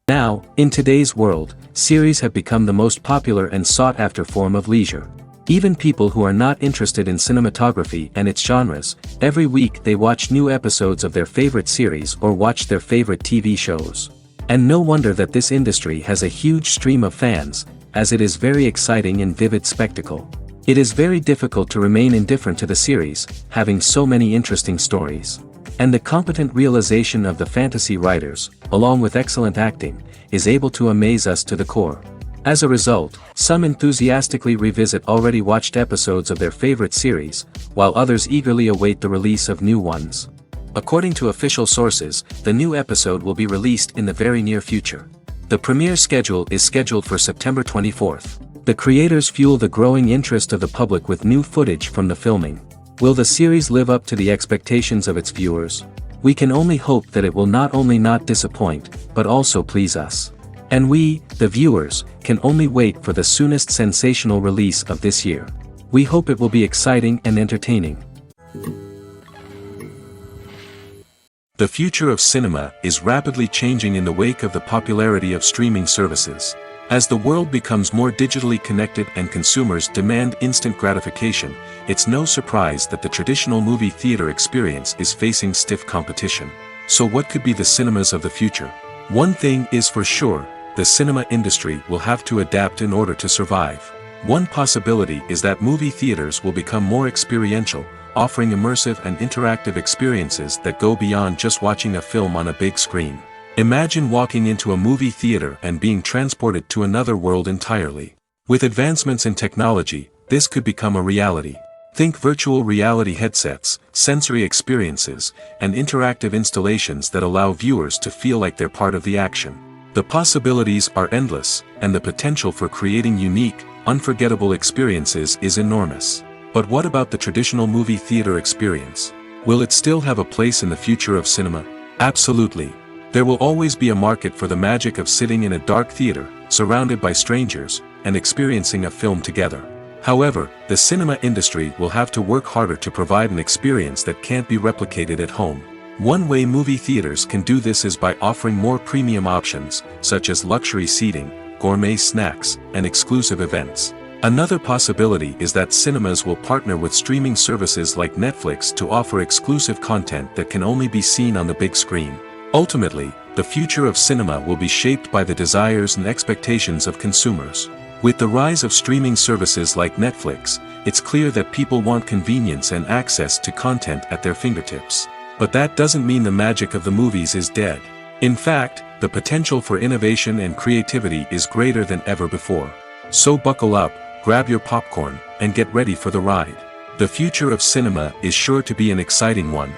Now, in today's world, series have become the most popular and sought-after form of leisure. Even people who are not interested in cinematography and its genres, every week they watch new episodes of their favorite series or watch their favorite TV shows. And no wonder that this industry has a huge stream of fans, as it is very exciting and vivid spectacle. It is very difficult to remain indifferent to the series, having so many interesting stories. And the competent realization of the fantasy writers, along with excellent acting, is able to amaze us to the core. As a result, some enthusiastically revisit already watched episodes of their favorite series, while others eagerly await the release of new ones. According to official sources, the new episode will be released in the very near future. The premiere schedule is scheduled for September 24th. The creators fuel the growing interest of the public with new footage from the filming. Will the series live up to the expectations of its viewers? We can only hope that it will not only not disappoint, but also please us. And we, the viewers, can only wait for the soonest sensational release of this year. We hope it will be exciting and entertaining. The future of cinema is rapidly changing in the wake of the popularity of streaming services. As the world becomes more digitally connected and consumers demand instant gratification, it's no surprise that the traditional movie theater experience is facing stiff competition. So what could be the cinemas of the future? One thing is for sure, the cinema industry will have to adapt in order to survive. One possibility is that movie theaters will become more experiential, offering immersive and interactive experiences that go beyond just watching a film on a big screen. Imagine walking into a movie theater and being transported to another world entirely. With advancements in technology, this could become a reality. Think virtual reality headsets, sensory experiences, and interactive installations that allow viewers to feel like they're part of the action. The possibilities are endless, and the potential for creating unique, unforgettable experiences is enormous. But what about the traditional movie theater experience? Will it still have a place in the future of cinema? Absolutely. There will always be a market for the magic of sitting in a dark theater, surrounded by strangers, and experiencing a film together. However, the cinema industry will have to work harder to provide an experience that can't be replicated at home. One way movie theaters can do this is by offering more premium options, such as luxury seating, gourmet snacks, and exclusive events. Another possibility is that cinemas will partner with streaming services like Netflix to offer exclusive content that can only be seen on the big screen. Ultimately, the future of cinema will be shaped by the desires and expectations of consumers. With the rise of streaming services like Netflix, it's clear that people want convenience and access to content at their fingertips. But that doesn't mean the magic of the movies is dead. In fact, the potential for innovation and creativity is greater than ever before. So buckle up, grab your popcorn, and get ready for the ride. The future of cinema is sure to be an exciting one.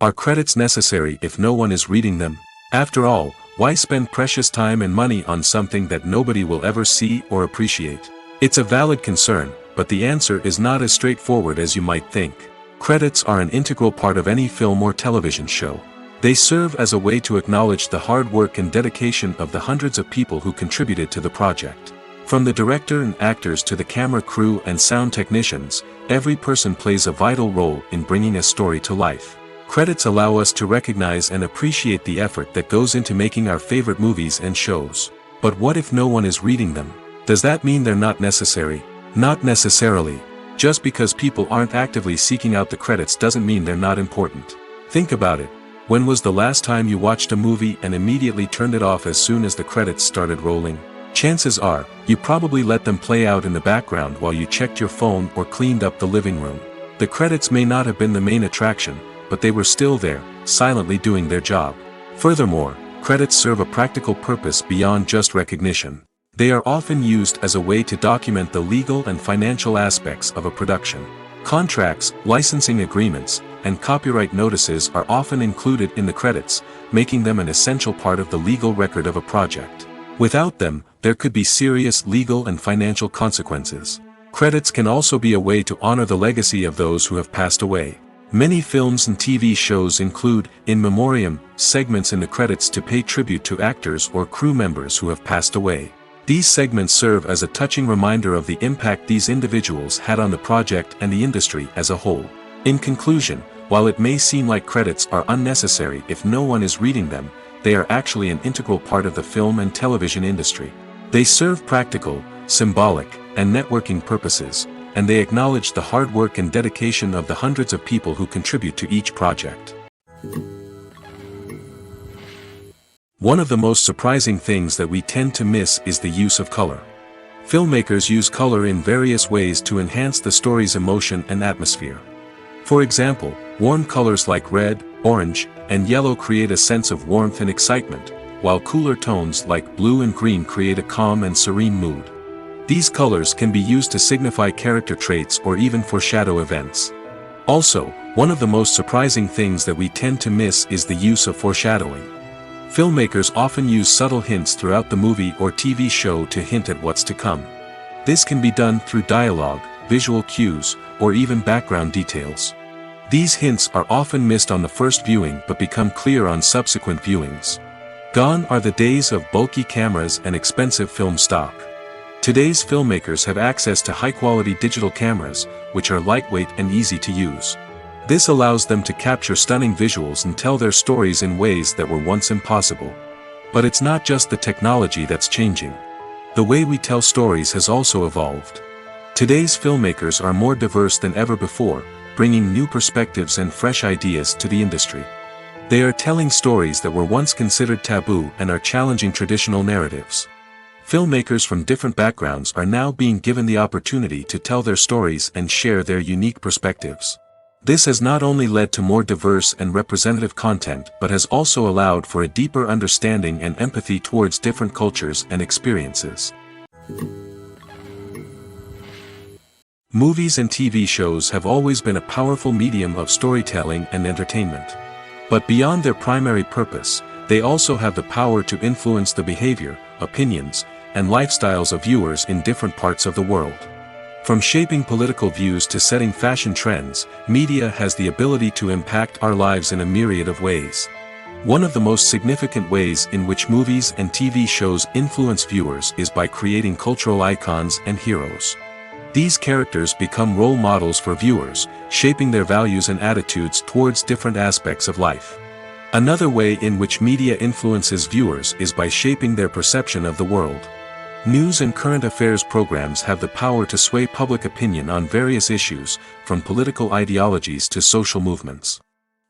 Are credits necessary if no one is reading them? After all, why spend precious time and money on something that nobody will ever see or appreciate? It's a valid concern, but the answer is not as straightforward as you might think. Credits are an integral part of any film or television show. They serve as a way to acknowledge the hard work and dedication of the hundreds of people who contributed to the project. From the director and actors to the camera crew and sound technicians, every person plays a vital role in bringing a story to life. Credits allow us to recognize and appreciate the effort that goes into making our favorite movies and shows. But what if no one is reading them? Does that mean they're not necessary? Not necessarily. Just because people aren't actively seeking out the credits doesn't mean they're not important. Think about it. When was the last time you watched a movie and immediately turned it off as soon as the credits started rolling? Chances are, you probably let them play out in the background while you checked your phone or cleaned up the living room. The credits may not have been the main attraction, but they were still there, silently doing their job. Furthermore, credits serve a practical purpose beyond just recognition. They are often used as a way to document the legal and financial aspects of a production. Contracts, licensing agreements, and copyright notices are often included in the credits, making them an essential part of the legal record of a project. Without them, there could be serious legal and financial consequences. Credits can also be a way to honor the legacy of those who have passed away. Many films and TV shows include, in memoriam, segments in the credits to pay tribute to actors or crew members who have passed away. These segments serve as a touching reminder of the impact these individuals had on the project and the industry as a whole. In conclusion, while it may seem like credits are unnecessary if no one is reading them, they are actually an integral part of the film and television industry. They serve practical, symbolic, and networking purposes, and they acknowledge the hard work and dedication of the hundreds of people who contribute to each project. One of the most surprising things that we tend to miss is the use of color. Filmmakers use color in various ways to enhance the story's emotion and atmosphere. For example, warm colors like red, orange, and yellow create a sense of warmth and excitement, while cooler tones like blue and green create a calm and serene mood. These colors can be used to signify character traits or even foreshadow events. Also, one of the most surprising things that we tend to miss is the use of foreshadowing. Filmmakers often use subtle hints throughout the movie or TV show to hint at what's to come. This can be done through dialogue, visual cues, or even background details. These hints are often missed on the first viewing but become clear on subsequent viewings. Gone are the days of bulky cameras and expensive film stock. Today's filmmakers have access to high-quality digital cameras, which are lightweight and easy to use. This allows them to capture stunning visuals and tell their stories in ways that were once impossible. But it's not just the technology that's changing. The way we tell stories has also evolved. Today's filmmakers are more diverse than ever before, bringing new perspectives and fresh ideas to the industry. They are telling stories that were once considered taboo and are challenging traditional narratives. Filmmakers from different backgrounds are now being given the opportunity to tell their stories and share their unique perspectives. This has not only led to more diverse and representative content but has also allowed for a deeper understanding and empathy towards different cultures and experiences. Movies and TV shows have always been a powerful medium of storytelling and entertainment. But beyond their primary purpose, they also have the power to influence the behavior, opinions, and lifestyles of viewers in different parts of the world. From shaping political views to setting fashion trends, media has the ability to impact our lives in a myriad of ways. One of the most significant ways in which movies and TV shows influence viewers is by creating cultural icons and heroes. These characters become role models for viewers, shaping their values and attitudes towards different aspects of life. Another way in which media influences viewers is by shaping their perception of the world. News and current affairs programs have the power to sway public opinion on various issues, from political ideologies to social movements.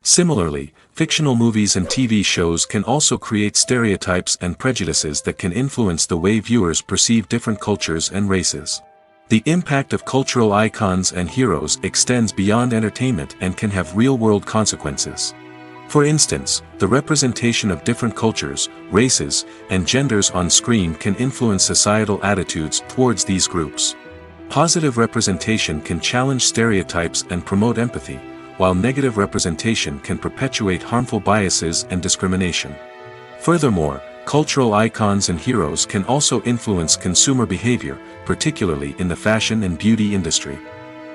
Similarly, fictional movies and TV shows can also create stereotypes and prejudices that can influence the way viewers perceive different cultures and races. The impact of cultural icons and heroes extends beyond entertainment and can have real-world consequences. For instance, the representation of different cultures, races, and genders on screen can influence societal attitudes towards these groups. Positive representation can challenge stereotypes and promote empathy, while negative representation can perpetuate harmful biases and discrimination. Furthermore, cultural icons and heroes can also influence consumer behavior, particularly in the fashion and beauty industry.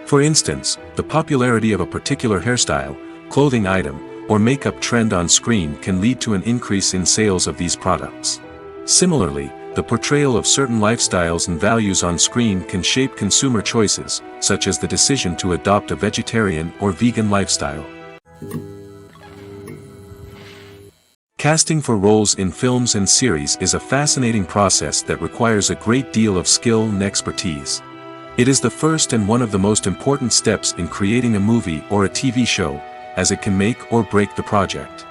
For instance, the popularity of a particular hairstyle, clothing item, or makeup trend on screen can lead to an increase in sales of these products. Similarly, the portrayal of certain lifestyles and values on screen can shape consumer choices, such as the decision to adopt a vegetarian or vegan lifestyle. Casting for roles in films and series is a fascinating process that requires a great deal of skill and expertise. It is the first and one of the most important steps in creating a movie or a TV show, as it can make or break the project.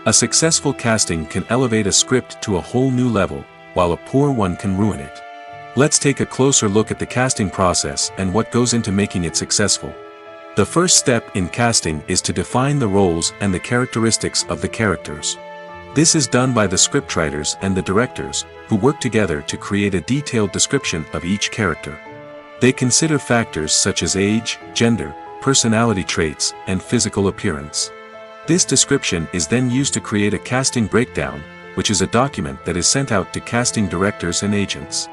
A successful casting can elevate a script to a whole new level, while a poor one can ruin it. Let's take a closer look at the casting process and what goes into making it successful. The first step in casting is to define the roles and the characteristics of the characters. This is done by the scriptwriters and the directors, who work together to create a detailed description of each character. They consider factors such as age, gender, personality traits, and physical appearance. This description is then used to create a casting breakdown, which is a document that is sent out to casting directors and agents.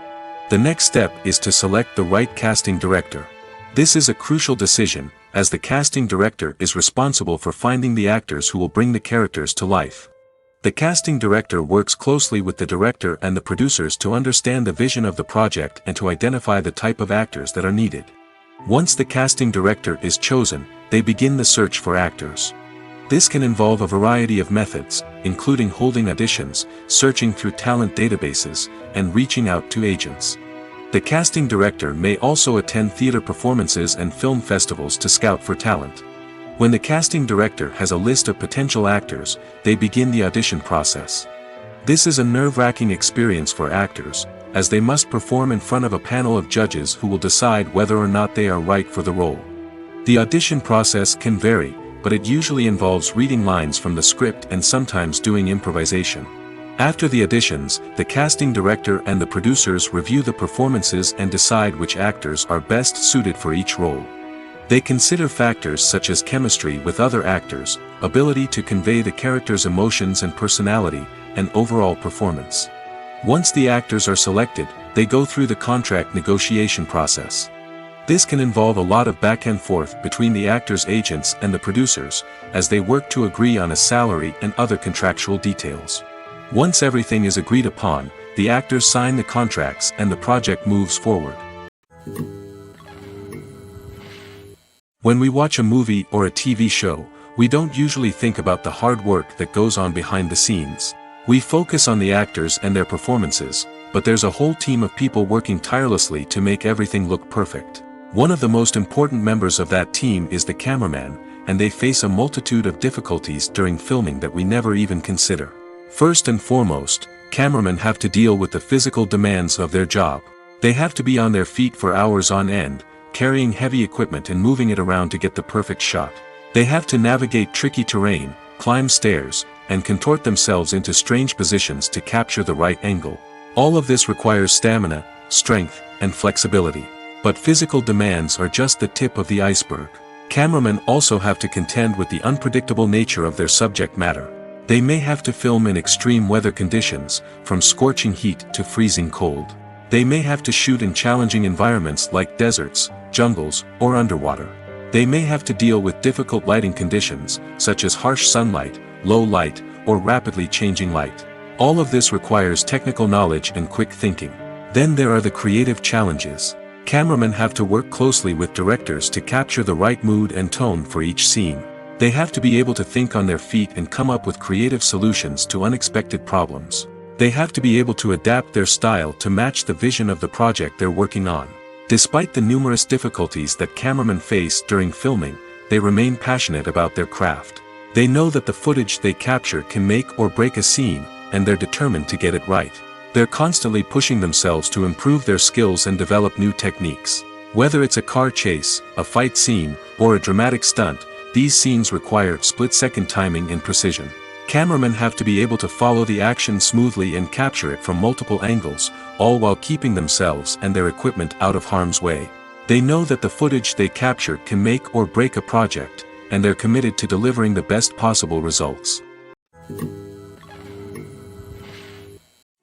The next step is to select the right casting director. This is a crucial decision, as the casting director is responsible for finding the actors who will bring the characters to life. The casting director works closely with the director and the producers to understand the vision of the project and to identify the type of actors that are needed. Once the casting director is chosen, they begin the search for actors. This can involve a variety of methods, including holding auditions, searching through talent databases, and reaching out to agents. The casting director may also attend theater performances and film festivals to scout for talent. When the casting director has a list of potential actors, they begin the audition process. This is a nerve-wracking experience for actors, as they must perform in front of a panel of judges who will decide whether or not they are right for the role. The audition process can vary, but it usually involves reading lines from the script and sometimes doing improvisation. After the auditions, the casting director and the producers review the performances and decide which actors are best suited for each role. They consider factors such as chemistry with other actors, ability to convey the character's emotions and personality, and overall performance. Once the actors are selected, they go through the contract negotiation process. This can involve a lot of back and forth between the actors' agents and the producers, as they work to agree on a salary and other contractual details. Once everything is agreed upon, the actors sign the contracts and the project moves forward. When we watch a movie or a TV show, we don't usually think about the hard work that goes on behind the scenes. We focus on the actors and their performances, but there's a whole team of people working tirelessly to make everything look perfect. One of the most important members of that team is the cameraman, and they face a multitude of difficulties during filming that we never even consider. First and foremost, cameramen have to deal with the physical demands of their job. They have to be on their feet for hours on end, carrying heavy equipment and moving it around to get the perfect shot. They have to navigate tricky terrain, climb stairs, and contort themselves into strange positions to capture the right angle. All of this requires stamina, strength, and flexibility. But physical demands are just the tip of the iceberg. Cameramen also have to contend with the unpredictable nature of their subject matter. They may have to film in extreme weather conditions, from scorching heat to freezing cold. They may have to shoot in challenging environments like deserts, jungles, or underwater. They may have to deal with difficult lighting conditions, such as harsh sunlight, low light, or rapidly changing light. All of this requires technical knowledge and quick thinking. Then there are the creative challenges. Cameramen have to work closely with directors to capture the right mood and tone for each scene. They have to be able to think on their feet and come up with creative solutions to unexpected problems. They have to be able to adapt their style to match the vision of the project they're working on. Despite the numerous difficulties that cameramen face during filming, they remain passionate about their craft. They know that the footage they capture can make or break a scene, and they're determined to get it right. They're constantly pushing themselves to improve their skills and develop new techniques. Whether it's a car chase, a fight scene, or a dramatic stunt, these scenes require split-second timing and precision. Cameramen have to be able to follow the action smoothly and capture it from multiple angles, all while keeping themselves and their equipment out of harm's way. They know that the footage they capture can make or break a project, and they're committed to delivering the best possible results.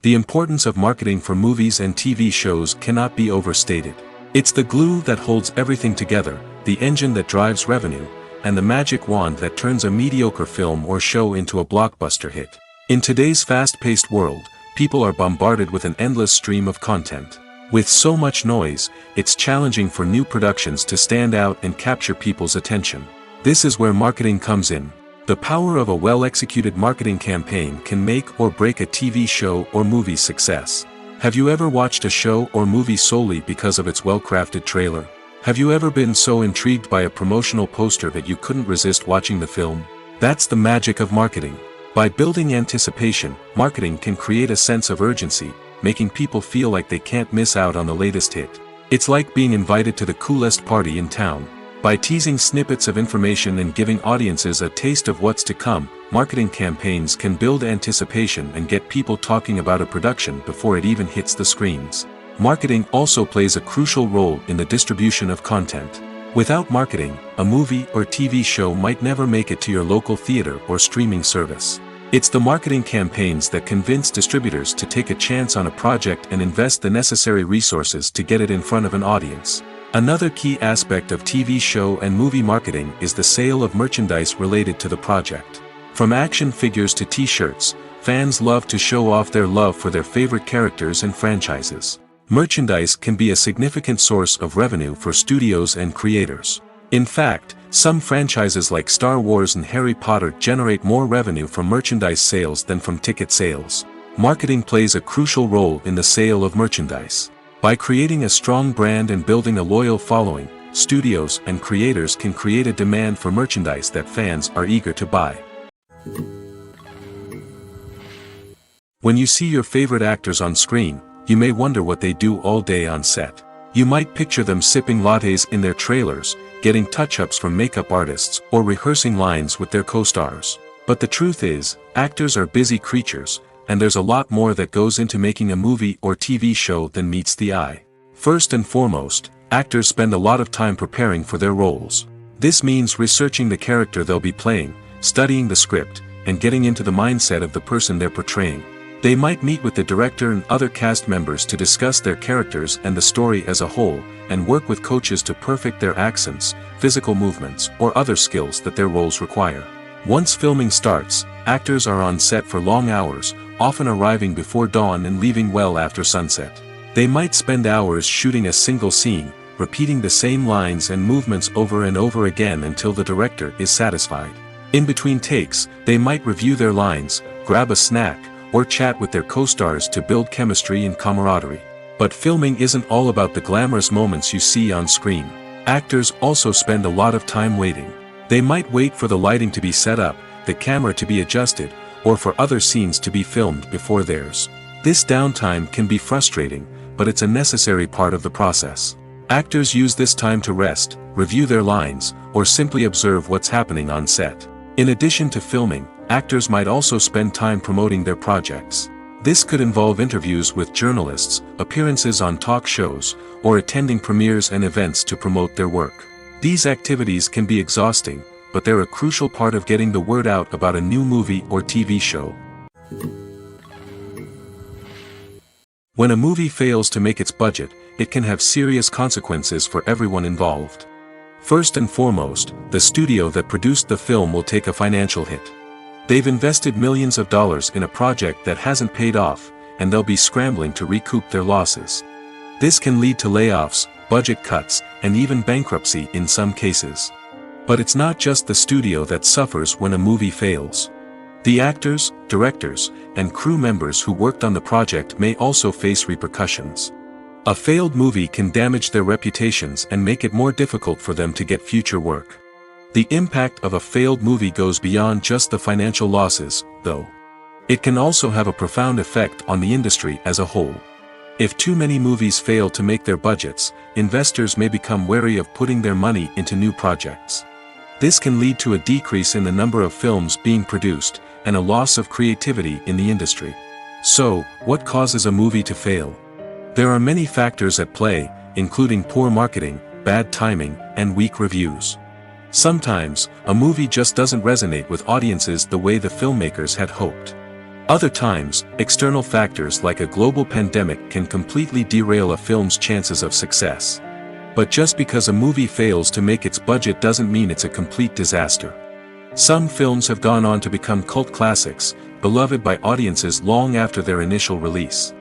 The importance of marketing for movies and TV shows cannot be overstated. It's the glue that holds everything together, the engine that drives revenue, and the magic wand that turns a mediocre film or show into a blockbuster hit. In today's fast-paced world, people are bombarded with an endless stream of content. With so much noise, it's challenging for new productions to stand out and capture people's attention. This is where marketing comes in. The power of a well-executed marketing campaign can make or break a TV show or movie's success. Have you ever watched a show or movie solely because of its well-crafted trailer? Have you ever been so intrigued by a promotional poster that you couldn't resist watching the film? That's the magic of marketing. By building anticipation, marketing can create a sense of urgency, making people feel like they can't miss out on the latest hit. It's like being invited to the coolest party in town. By teasing snippets of information and giving audiences a taste of what's to come, marketing campaigns can build anticipation and get people talking about a production before it even hits the screens. Marketing also plays a crucial role in the distribution of content. Without marketing, a movie or TV show might never make it to your local theater or streaming service. It's the marketing campaigns that convince distributors to take a chance on a project and invest the necessary resources to get it in front of an audience. Another key aspect of TV show and movie marketing is the sale of merchandise related to the project. From action figures to t-shirts, fans love to show off their love for their favorite characters and franchises. Merchandise can be a significant source of revenue for studios and creators. In fact, some franchises like Star Wars and Harry Potter generate more revenue from merchandise sales than from ticket sales. Marketing plays a crucial role in the sale of merchandise. By creating a strong brand and building a loyal following, studios and creators can create a demand for merchandise that fans are eager to buy. When you see your favorite actors on screen, you may wonder what they do all day on set. You might picture them sipping lattes in their trailers, getting touch-ups from makeup artists, or rehearsing lines with their co-stars. But the truth is, actors are busy creatures, and there's a lot more that goes into making a movie or TV show than meets the eye. First and foremost, actors spend a lot of time preparing for their roles. This means researching the character they'll be playing, studying the script, and getting into the mindset of the person they're portraying. They might meet with the director and other cast members to discuss their characters and the story as a whole, and work with coaches to perfect their accents, physical movements, or other skills that their roles require. Once filming starts, actors are on set for long hours, often arriving before dawn and leaving well after sunset. They might spend hours shooting a single scene, repeating the same lines and movements over and over again until the director is satisfied. In between takes, they might review their lines, grab a snack, or chat with their co-stars to build chemistry and camaraderie. But filming isn't all about the glamorous moments you see on screen. Actors also spend a lot of time waiting. They might wait for the lighting to be set up, the camera to be adjusted, or for other scenes to be filmed before theirs. This downtime can be frustrating, but it's a necessary part of the process. Actors use this time to rest, review their lines, or simply observe what's happening on set. In addition to filming, actors might also spend time promoting their projects. This could involve interviews with journalists, appearances on talk shows, or attending premieres and events to promote their work. These activities can be exhausting, but they're a crucial part of getting the word out about a new movie or TV show. When a movie fails to make its budget, it can have serious consequences for everyone involved. First and foremost, the studio that produced the film will take a financial hit. They've invested millions of dollars in a project that hasn't paid off, and they'll be scrambling to recoup their losses. This can lead to layoffs, budget cuts, and even bankruptcy in some cases. But it's not just the studio that suffers when a movie fails. The actors, directors, and crew members who worked on the project may also face repercussions. A failed movie can damage their reputations and make it more difficult for them to get future work. The impact of a failed movie goes beyond just the financial losses, though. It can also have a profound effect on the industry as a whole. If too many movies fail to make their budgets, investors may become wary of putting their money into new projects. This can lead to a decrease in the number of films being produced, and a loss of creativity in the industry. So, what causes a movie to fail? There are many factors at play, including poor marketing, bad timing, and weak reviews. Sometimes, a movie just doesn't resonate with audiences the way the filmmakers had hoped. Other times, external factors like a global pandemic can completely derail a film's chances of success. But just because a movie fails to make its budget doesn't mean it's a complete disaster. Some films have gone on to become cult classics, beloved by audiences long after their initial release.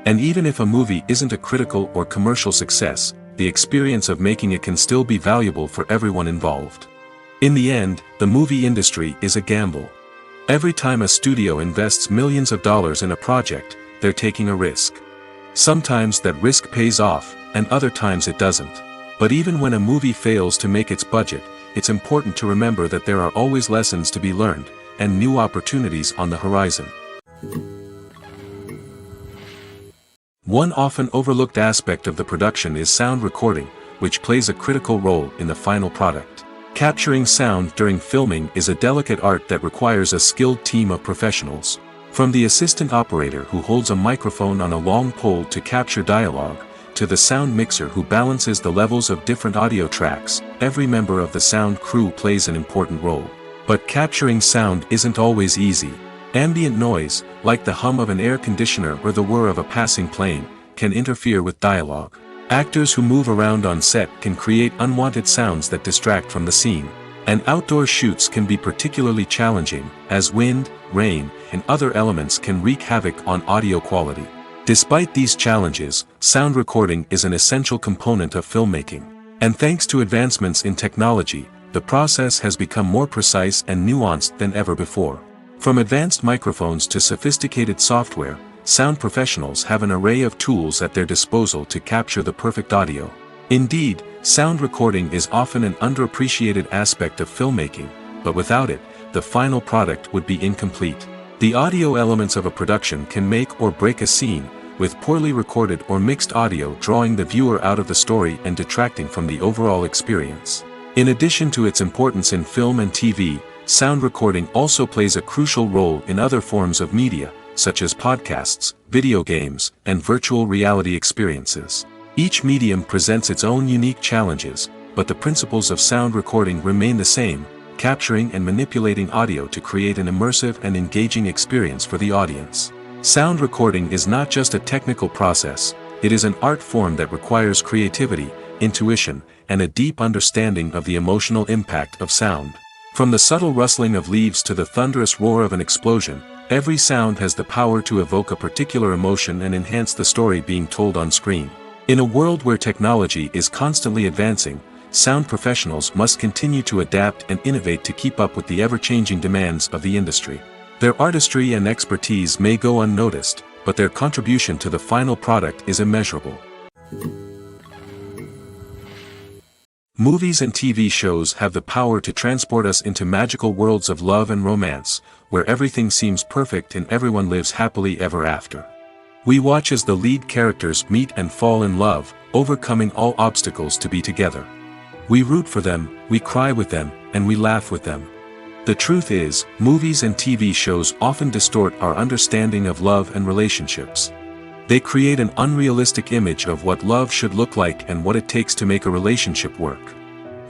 And even if a movie isn't a critical or commercial success, the experience of making it can still be valuable for everyone involved. In the end, the movie industry is a gamble. Every time a studio invests millions of dollars in a project, they're taking a risk. Sometimes that risk pays off, and other times it doesn't. But even when a movie fails to make its budget, it's important to remember that there are always lessons to be learned, and new opportunities on the horizon. One often overlooked aspect of the production is sound recording, which plays a critical role in the final product. Capturing sound during filming is a delicate art that requires a skilled team of professionals. From the assistant operator who holds a microphone on a long pole to capture dialogue, to the sound mixer who balances the levels of different audio tracks, every member of the sound crew plays an important role. But capturing sound isn't always easy. Ambient noise, like the hum of an air conditioner or the whir of a passing plane, can interfere with dialogue. Actors who move around on set can create unwanted sounds that distract from the scene. And outdoor shoots can be particularly challenging, as wind, rain, and other elements can wreak havoc on audio quality. Despite these challenges, sound recording is an essential component of filmmaking. And thanks to advancements in technology, the process has become more precise and nuanced than ever before. From advanced microphones to sophisticated software, sound professionals have an array of tools at their disposal to capture the perfect audio. Indeed, sound recording is often an underappreciated aspect of filmmaking, but without it, the final product would be incomplete. The audio elements of a production can make or break a scene, with poorly recorded or mixed audio drawing the viewer out of the story and detracting from the overall experience. In addition to its importance in film and TV, sound recording also plays a crucial role in other forms of media, such as podcasts, video games, and virtual reality experiences. Each medium presents its own unique challenges, but the principles of sound recording remain the same: capturing and manipulating audio to create an immersive and engaging experience for the audience. Sound recording is not just a technical process, it is an art form that requires creativity, intuition, and a deep understanding of the emotional impact of sound. From the subtle rustling of leaves to the thunderous roar of an explosion, every sound has the power to evoke a particular emotion and enhance the story being told on screen. In a world where technology is constantly advancing, sound professionals must continue to adapt and innovate to keep up with the ever-changing demands of the industry. Their artistry and expertise may go unnoticed, but their contribution to the final product is immeasurable. Movies and TV shows have the power to transport us into magical worlds of love and romance, where everything seems perfect and everyone lives happily ever after. We watch as the lead characters meet and fall in love, overcoming all obstacles to be together. We root for them, we cry with them, and we laugh with them. The truth is, movies and TV shows often distort our understanding of love and relationships. They create an unrealistic image of what love should look like and what it takes to make a relationship work.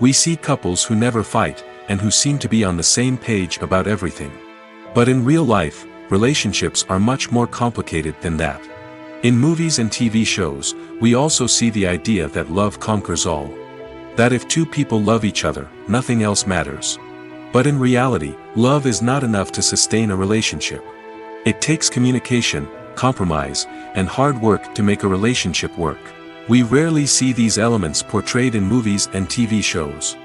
We see couples who never fight, and who seem to be on the same page about everything. But in real life, relationships are much more complicated than that. In movies and TV shows, we also see the idea that love conquers all. That if two people love each other, nothing else matters. But in reality, love is not enough to sustain a relationship. It takes communication, compromise, and hard work to make a relationship work. We rarely see these elements portrayed in movies and TV shows.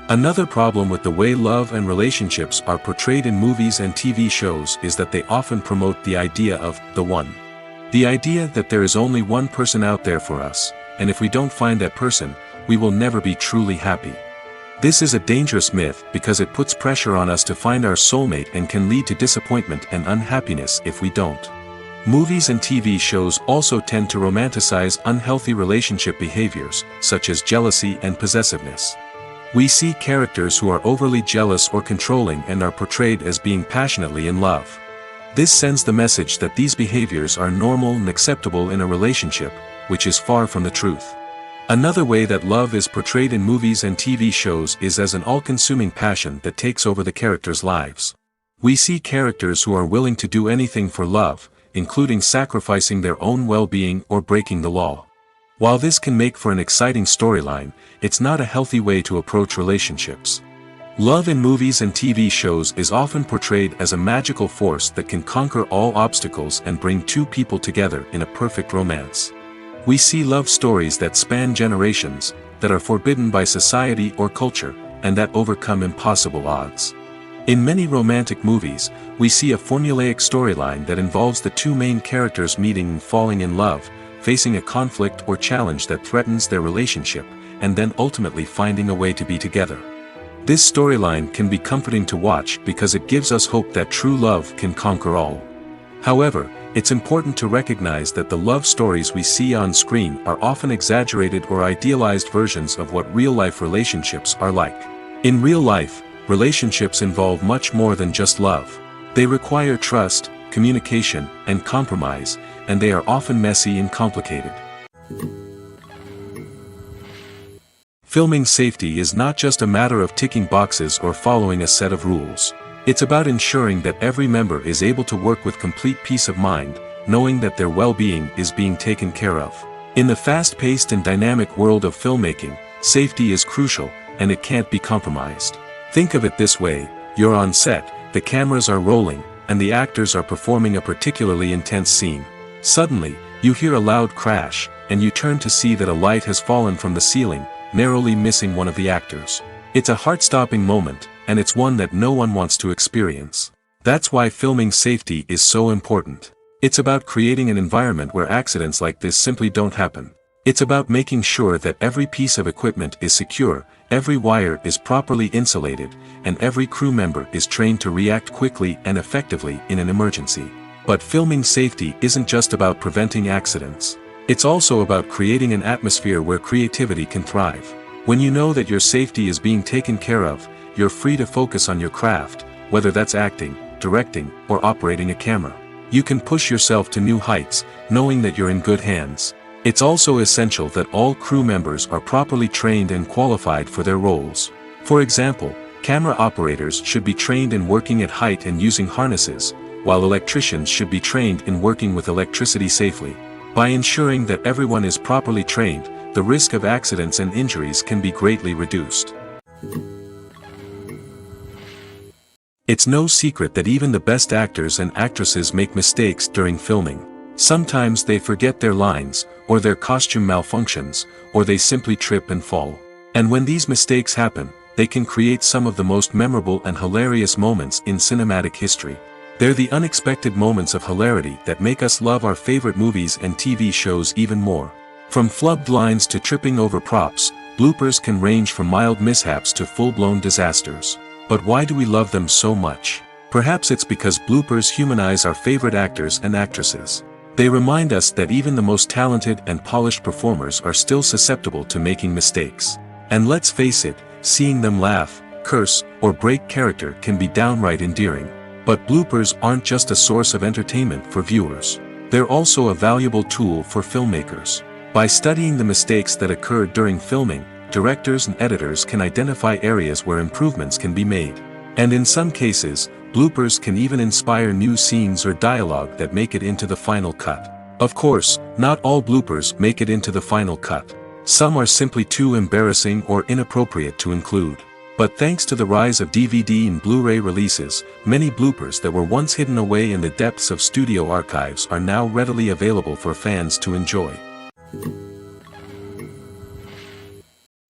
Another problem with the way love and relationships are portrayed in movies and TV shows is that they often promote the idea of the one. The idea that there is only one person out there for us, and if we don't find that person, we will never be truly happy. This is a dangerous myth because it puts pressure on us to find our soulmate and can lead to disappointment and unhappiness if we don't. Movies and TV shows also tend to romanticize unhealthy relationship behaviors, such as jealousy and possessiveness. We see characters who are overly jealous or controlling and are portrayed as being passionately in love. This sends the message that these behaviors are normal and acceptable in a relationship, which is far from the truth. Another way that love is portrayed in movies and TV shows is as an all-consuming passion that takes over the characters' lives. We see characters who are willing to do anything for love, including sacrificing their own well-being or breaking the law. While this can make for an exciting storyline, it's not a healthy way to approach relationships. Love in movies and TV shows is often portrayed as a magical force that can conquer all obstacles and bring two people together in a perfect romance. We see love stories that span generations, that are forbidden by society or culture, and that overcome impossible odds. In many romantic movies, we see a formulaic storyline that involves the two main characters meeting and falling in love, facing a conflict or challenge that threatens their relationship, and then ultimately finding a way to be together. This storyline can be comforting to watch because it gives us hope that true love can conquer all. However, it's important to recognize that the love stories we see on screen are often exaggerated or idealized versions of what real-life relationships are like. In real life, relationships involve much more than just love. They require trust, communication, and compromise, and they are often messy and complicated. Filming safety is not just a matter of ticking boxes or following a set of rules. It's about ensuring that every member is able to work with complete peace of mind, knowing that their well-being is being taken care of. In the fast-paced and dynamic world of filmmaking, safety is crucial, and it can't be compromised. Think of it this way: you're on set, the cameras are rolling, and the actors are performing a particularly intense scene. Suddenly, you hear a loud crash, and you turn to see that a light has fallen from the ceiling, narrowly missing one of the actors. It's a heart-stopping moment, and it's one that no one wants to experience. That's why filming safety is so important. It's about creating an environment where accidents like this simply don't happen. It's about making sure that every piece of equipment is secure, every wire is properly insulated, and every crew member is trained to react quickly and effectively in an emergency. But filming safety isn't just about preventing accidents. It's also about creating an atmosphere where creativity can thrive. When you know that your safety is being taken care of, you're free to focus on your craft, whether that's acting, directing, or operating a camera. You can push yourself to new heights, knowing that you're in good hands. It's also essential that all crew members are properly trained and qualified for their roles. For example, camera operators should be trained in working at height and using harnesses, while electricians should be trained in working with electricity safely. By ensuring that everyone is properly trained, the risk of accidents and injuries can be greatly reduced. It's no secret that even the best actors and actresses make mistakes during filming. Sometimes they forget their lines, or their costume malfunctions, or they simply trip and fall. And when these mistakes happen, they can create some of the most memorable and hilarious moments in cinematic history. They're the unexpected moments of hilarity that make us love our favorite movies and TV shows even more. From flubbed lines to tripping over props, bloopers can range from mild mishaps to full-blown disasters. But why do we love them so much? Perhaps it's because bloopers humanize our favorite actors and actresses. They remind us that even the most talented and polished performers are still susceptible to making mistakes. And let's face it, seeing them laugh, curse, or break character can be downright endearing. But bloopers aren't just a source of entertainment for viewers. They're also a valuable tool for filmmakers. By studying the mistakes that occurred during filming, directors and editors can identify areas where improvements can be made. And in some cases, bloopers can even inspire new scenes or dialogue that make it into the final cut. Of course, not all bloopers make it into the final cut. Some are simply too embarrassing or inappropriate to include. But thanks to the rise of DVD and Blu-ray releases, many bloopers that were once hidden away in the depths of studio archives are now readily available for fans to enjoy.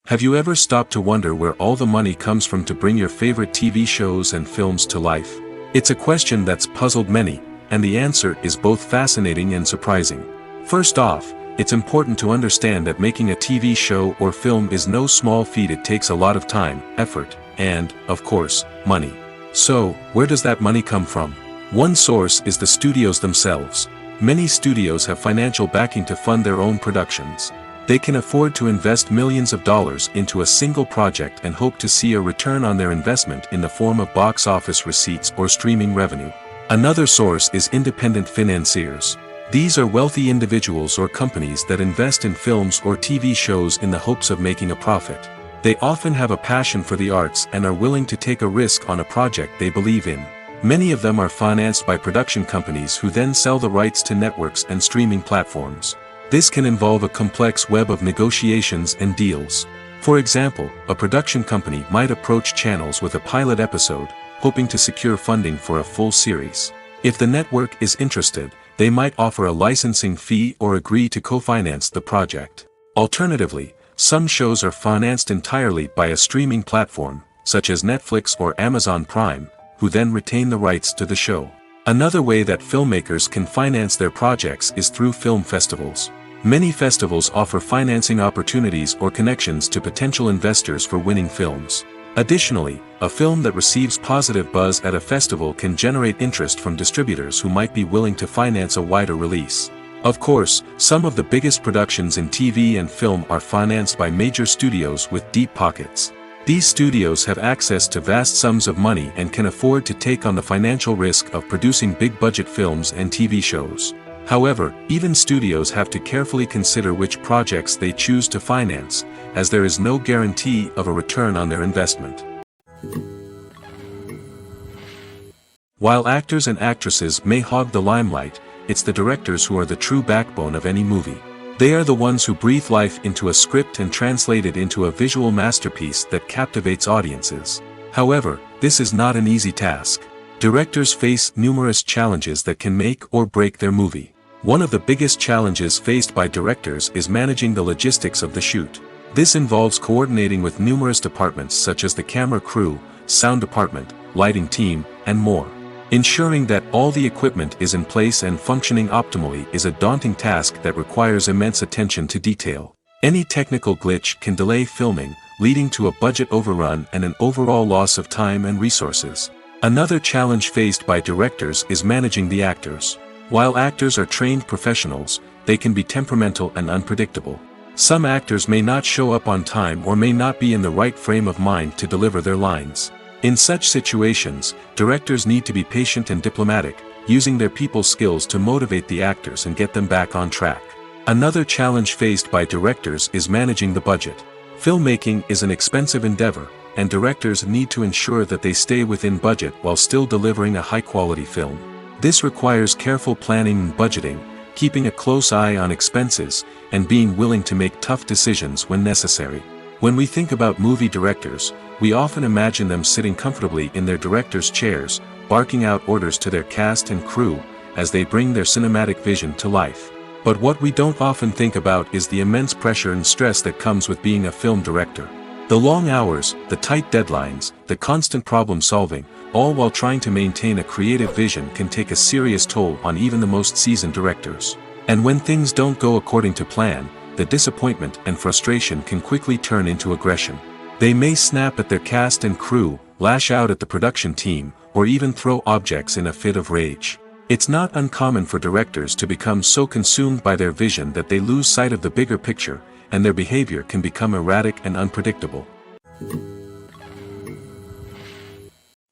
Have you ever stopped to wonder where all the money comes from to bring your favorite TV shows and films to life? It's a question that's puzzled many, and the answer is both fascinating and surprising. First off, it's important to understand that making a TV show or film is no small feat. It takes a lot of time, effort, and, of course, money. So, where does that money come from? One source is the studios themselves. Many studios have financial backing to fund their own productions. They can afford to invest millions of dollars into a single project and hope to see a return on their investment in the form of box office receipts or streaming revenue. Another source is independent financiers. These are wealthy individuals or companies that invest in films or TV shows in the hopes of making a profit. They often have a passion for the arts and are willing to take a risk on a project they believe in. Many of them are financed by production companies who then sell the rights to networks and streaming platforms. This can involve a complex web of negotiations and deals. For example, a production company might approach channels with a pilot episode, hoping to secure funding for a full series. If the network is interested, they might offer a licensing fee or agree to co-finance the project. Alternatively, some shows are financed entirely by a streaming platform, such as Netflix or Amazon Prime, who then retain the rights to the show. Another way that filmmakers can finance their projects is through film festivals. Many festivals offer financing opportunities or connections to potential investors for winning films. Additionally, a film that receives positive buzz at a festival can generate interest from distributors who might be willing to finance a wider release. Of course, some of the biggest productions in TV and film are financed by major studios with deep pockets. These studios have access to vast sums of money and can afford to take on the financial risk of producing big-budget films and TV shows. However, even studios have to carefully consider which projects they choose to finance, as there is no guarantee of a return on their investment. While actors and actresses may hog the limelight, it's the directors who are the true backbone of any movie. They are the ones who breathe life into a script and translate it into a visual masterpiece that captivates audiences. However, this is not an easy task. Directors face numerous challenges that can make or break their movie. One of the biggest challenges faced by directors is managing the logistics of the shoot. This involves coordinating with numerous departments such as the camera crew, sound department, lighting team, and more. Ensuring that all the equipment is in place and functioning optimally is a daunting task that requires immense attention to detail. Any technical glitch can delay filming, leading to a budget overrun and an overall loss of time and resources. Another challenge faced by directors is managing the actors. While actors are trained professionals, they can be temperamental and unpredictable. Some actors may not show up on time or may not be in the right frame of mind to deliver their lines. In such situations, directors need to be patient and diplomatic, using their people skills to motivate the actors and get them back on track. Another challenge faced by directors is managing the budget. Filmmaking is an expensive endeavor, and directors need to ensure that they stay within budget while still delivering a high-quality film. This requires careful planning and budgeting, keeping a close eye on expenses, and being willing to make tough decisions when necessary. When we think about movie directors, we often imagine them sitting comfortably in their director's chairs, barking out orders to their cast and crew, as they bring their cinematic vision to life. But what we don't often think about is the immense pressure and stress that comes with being a film director. The long hours, the tight deadlines, the constant problem solving, all while trying to maintain a creative vision can take a serious toll on even the most seasoned directors. And when things don't go according to plan, the disappointment and frustration can quickly turn into aggression. They may snap at their cast and crew, lash out at the production team, or even throw objects in a fit of rage. It's not uncommon for directors to become so consumed by their vision that they lose sight of the bigger picture, and their behavior can become erratic and unpredictable.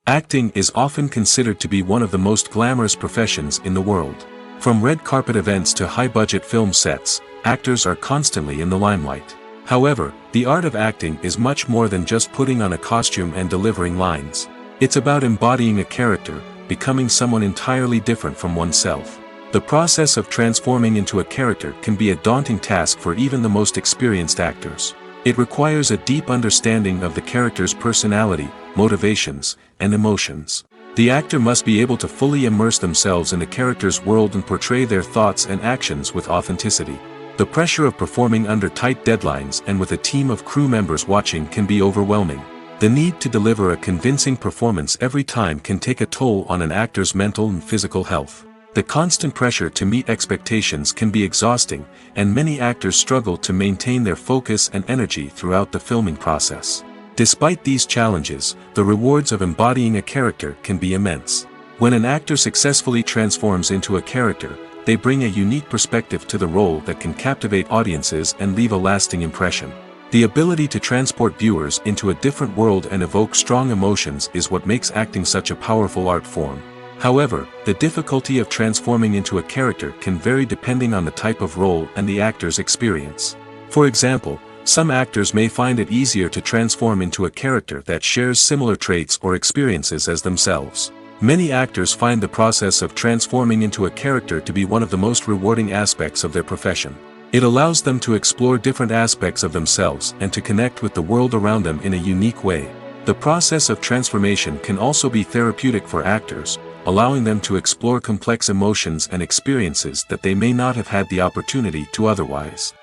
Acting is often considered to be one of the most glamorous professions in the world. From red carpet events to high-budget film sets, actors are constantly in the limelight. However, the art of acting is much more than just putting on a costume and delivering lines. It's about embodying a character, becoming someone entirely different from oneself. The process of transforming into a character can be a daunting task for even the most experienced actors. It requires a deep understanding of the character's personality, motivations, and emotions. The actor must be able to fully immerse themselves in the character's world and portray their thoughts and actions with authenticity. The pressure of performing under tight deadlines and with a team of crew members watching can be overwhelming. The need to deliver a convincing performance every time can take a toll on an actor's mental and physical health. The constant pressure to meet expectations can be exhausting, and many actors struggle to maintain their focus and energy throughout the filming process. Despite these challenges, the rewards of embodying a character can be immense. When an actor successfully transforms into a character, they bring a unique perspective to the role that can captivate audiences and leave a lasting impression. The ability to transport viewers into a different world and evoke strong emotions is what makes acting such a powerful art form. However, the difficulty of transforming into a character can vary depending on the type of role and the actor's experience. For example, some actors may find it easier to transform into a character that shares similar traits or experiences as themselves. Many actors find the process of transforming into a character to be one of the most rewarding aspects of their profession. It allows them to explore different aspects of themselves and to connect with the world around them in a unique way. The process of transformation can also be therapeutic for actors, allowing them to explore complex emotions and experiences that they may not have had the opportunity to otherwise.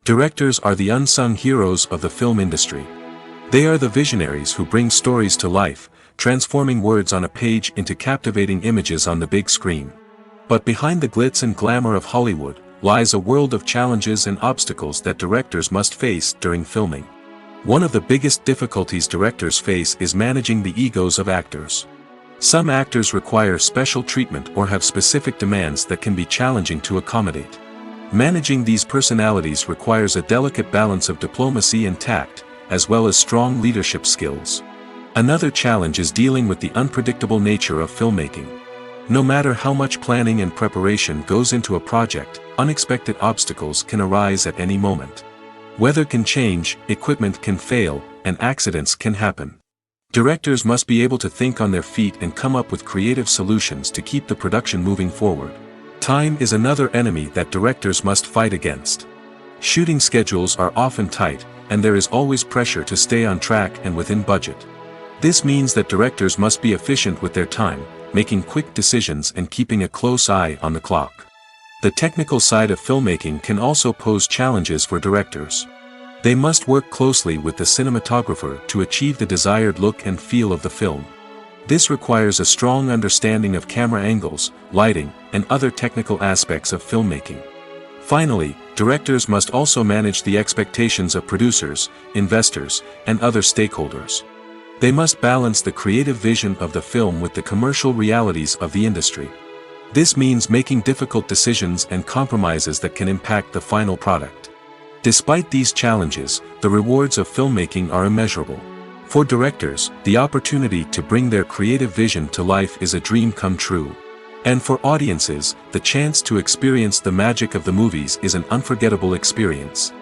Directors are the unsung heroes of the film industry. They are the visionaries who bring stories to life, transforming words on a page into captivating images on the big screen. But behind the glitz and glamour of Hollywood, lies a world of challenges and obstacles that directors must face during filming. One of the biggest difficulties directors face is managing the egos of actors. Some actors require special treatment or have specific demands that can be challenging to accommodate. Managing these personalities requires a delicate balance of diplomacy and tact, as well as strong leadership skills. Another challenge is dealing with the unpredictable nature of filmmaking. No matter how much planning and preparation goes into a project, unexpected obstacles can arise at any moment. Weather can change, equipment can fail, and accidents can happen. Directors must be able to think on their feet and come up with creative solutions to keep the production moving forward. Time is another enemy that directors must fight against. Shooting schedules are often tight, and there is always pressure to stay on track and within budget. This means that directors must be efficient with their time, making quick decisions and keeping a close eye on the clock. The technical side of filmmaking can also pose challenges for directors. They must work closely with the cinematographer to achieve the desired look and feel of the film. This requires a strong understanding of camera angles, lighting, and other technical aspects of filmmaking. Finally, directors must also manage the expectations of producers, investors, and other stakeholders. They must balance the creative vision of the film with the commercial realities of the industry. This means making difficult decisions and compromises that can impact the final product. Despite these challenges, the rewards of filmmaking are immeasurable. For directors, the opportunity to bring their creative vision to life is a dream come true. And for audiences, the chance to experience the magic of the movies is an unforgettable experience.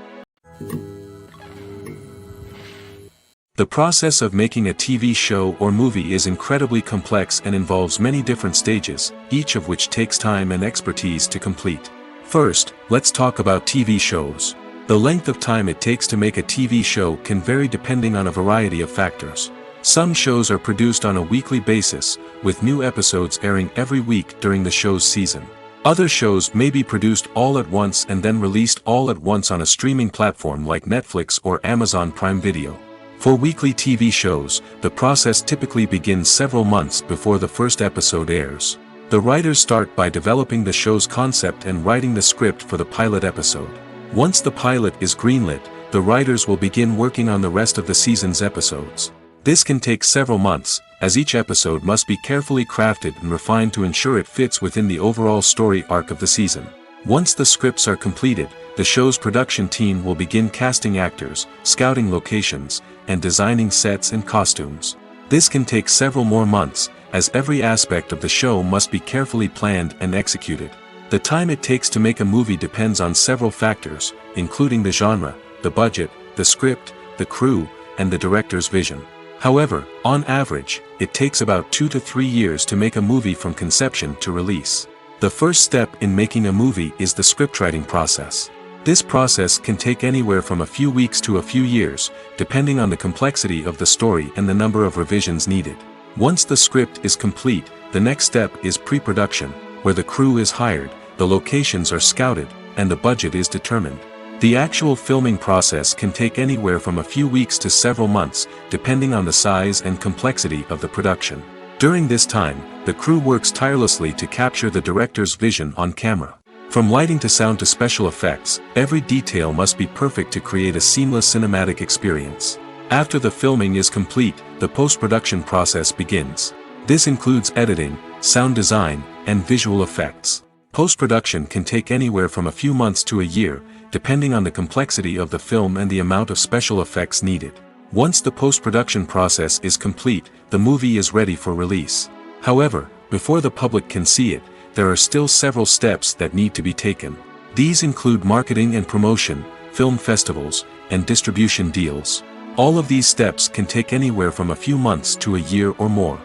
The process of making a TV show or movie is incredibly complex and involves many different stages, each of which takes time and expertise to complete. First, let's talk about TV shows. The length of time it takes to make a TV show can vary depending on a variety of factors. Some shows are produced on a weekly basis, with new episodes airing every week during the show's season. Other shows may be produced all at once and then released all at once on a streaming platform like Netflix or Amazon Prime Video. For weekly TV shows, the process typically begins several months before the first episode airs. The writers start by developing the show's concept and writing the script for the pilot episode. Once the pilot is greenlit, the writers will begin working on the rest of the season's episodes. This can take several months, as each episode must be carefully crafted and refined to ensure it fits within the overall story arc of the season. Once the scripts are completed, the show's production team will begin casting actors, scouting locations, and designing sets and costumes. This can take several more months, as every aspect of the show must be carefully planned and executed. The time it takes to make a movie depends on several factors, including the genre, the budget, the script, the crew, and the director's vision. However, on average, it takes about 2 to 3 years to make a movie from conception to release. The first step in making a movie is the scriptwriting process. This process can take anywhere from a few weeks to a few years, depending on the complexity of the story and the number of revisions needed. Once the script is complete, the next step is pre-production, where the crew is hired, the locations are scouted, and the budget is determined. The actual filming process can take anywhere from a few weeks to several months, depending on the size and complexity of the production. During this time, the crew works tirelessly to capture the director's vision on camera. From lighting to sound to special effects, every detail must be perfect to create a seamless cinematic experience. After the filming is complete, the post-production process begins. This includes editing, sound design, and visual effects. Post-production can take anywhere from a few months to a year, depending on the complexity of the film and the amount of special effects needed. Once the post-production process is complete, the movie is ready for release. However, before the public can see it, there are still several steps that need to be taken. These include marketing and promotion, film festivals, and distribution deals. All of these steps can take anywhere from a few months to a year or more.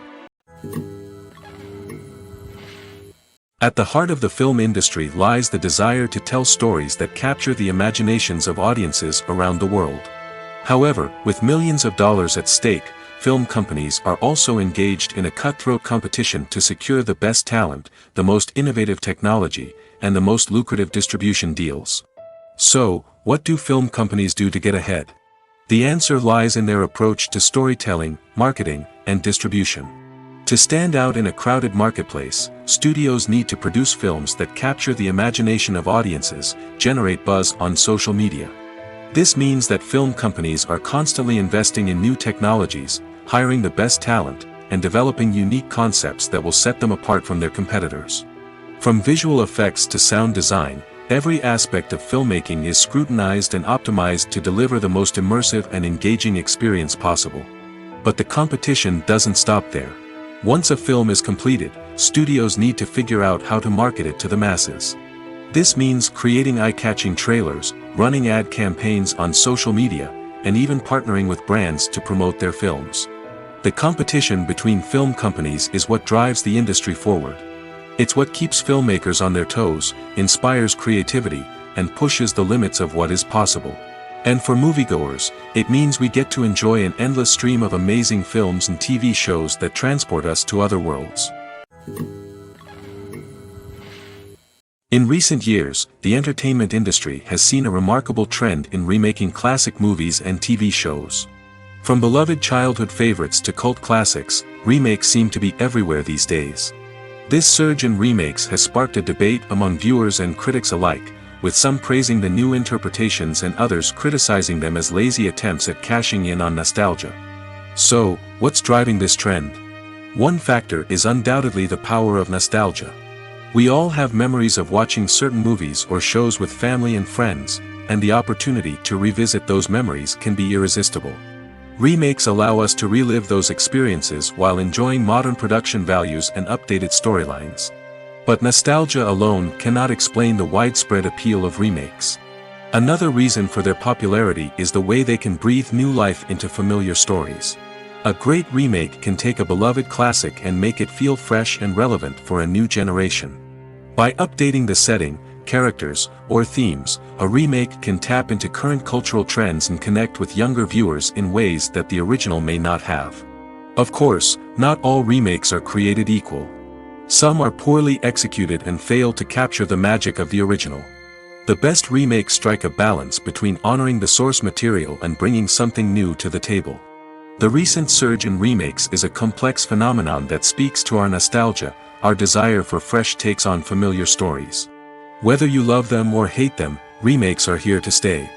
At the heart of the film industry lies the desire to tell stories that capture the imaginations of audiences around the world. However, with millions of dollars at stake, film companies are also engaged in a cutthroat competition to secure the best talent, the most innovative technology, and the most lucrative distribution deals. So, what do film companies do to get ahead? The answer lies in their approach to storytelling, marketing, and distribution. To stand out in a crowded marketplace, studios need to produce films that capture the imagination of audiences, generate buzz on social media. This means that film companies are constantly investing in new technologies, hiring the best talent, and developing unique concepts that will set them apart from their competitors. From visual effects to sound design, every aspect of filmmaking is scrutinized and optimized to deliver the most immersive and engaging experience possible. But the competition doesn't stop there. Once a film is completed, studios need to figure out how to market it to the masses. This means creating eye-catching trailers, running ad campaigns on social media, and even partnering with brands to promote their films. The competition between film companies is what drives the industry forward. It's what keeps filmmakers on their toes, inspires creativity, and pushes the limits of what is possible. And for moviegoers, it means we get to enjoy an endless stream of amazing films and TV shows that transport us to other worlds. In recent years, the entertainment industry has seen a remarkable trend in remaking classic movies and TV shows. From beloved childhood favorites to cult classics, remakes seem to be everywhere these days. This surge in remakes has sparked a debate among viewers and critics alike, with some praising the new interpretations and others criticizing them as lazy attempts at cashing in on nostalgia. So, what's driving this trend? One factor is undoubtedly the power of nostalgia. We all have memories of watching certain movies or shows with family and friends, and the opportunity to revisit those memories can be irresistible. Remakes allow us to relive those experiences while enjoying modern production values and updated storylines. But nostalgia alone cannot explain the widespread appeal of remakes. Another reason for their popularity is the way they can breathe new life into familiar stories. A great remake can take a beloved classic and make it feel fresh and relevant for a new generation. By updating the setting, characters, or themes, a remake can tap into current cultural trends and connect with younger viewers in ways that the original may not have. Of course, not all remakes are created equal. Some are poorly executed and fail to capture the magic of the original. The best remakes strike a balance between honoring the source material and bringing something new to the table. The recent surge in remakes is a complex phenomenon that speaks to our nostalgia, our desire for fresh takes on familiar stories. Whether you love them or hate them, remakes are here to stay.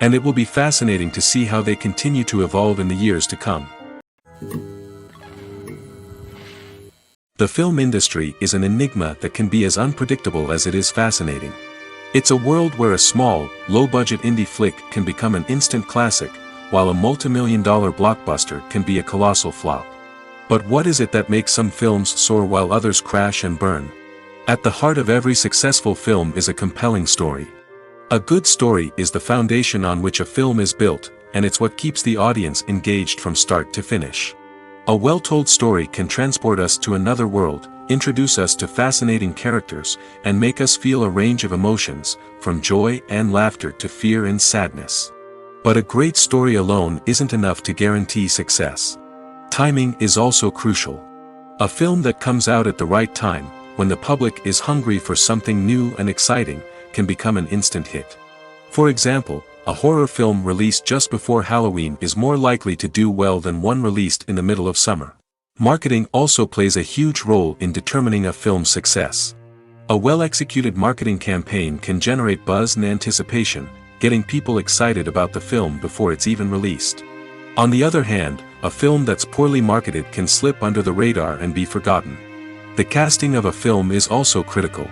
And it will be fascinating to see how they continue to evolve in the years to come. The film industry is an enigma that can be as unpredictable as it is fascinating. It's a world where a small, low-budget indie flick can become an instant classic, while a multi-million-dollar blockbuster can be a colossal flop. But what is it that makes some films soar while others crash and burn? At the heart of every successful film is a compelling story. A good story is the foundation on which a film is built, and it's what keeps the audience engaged from start to finish. A well-told story can transport us to another world, introduce us to fascinating characters, and make us feel a range of emotions, from joy and laughter to fear and sadness. But a great story alone isn't enough to guarantee success. Timing is also crucial. A film that comes out at the right time, when the public is hungry for something new and exciting, can become an instant hit. For example, a horror film released just before Halloween is more likely to do well than one released in the middle of summer. Marketing also plays a huge role in determining a film's success. A well-executed marketing campaign can generate buzz and anticipation, getting people excited about the film before it's even released. On the other hand, a film that's poorly marketed can slip under the radar and be forgotten. The casting of a film is also critical.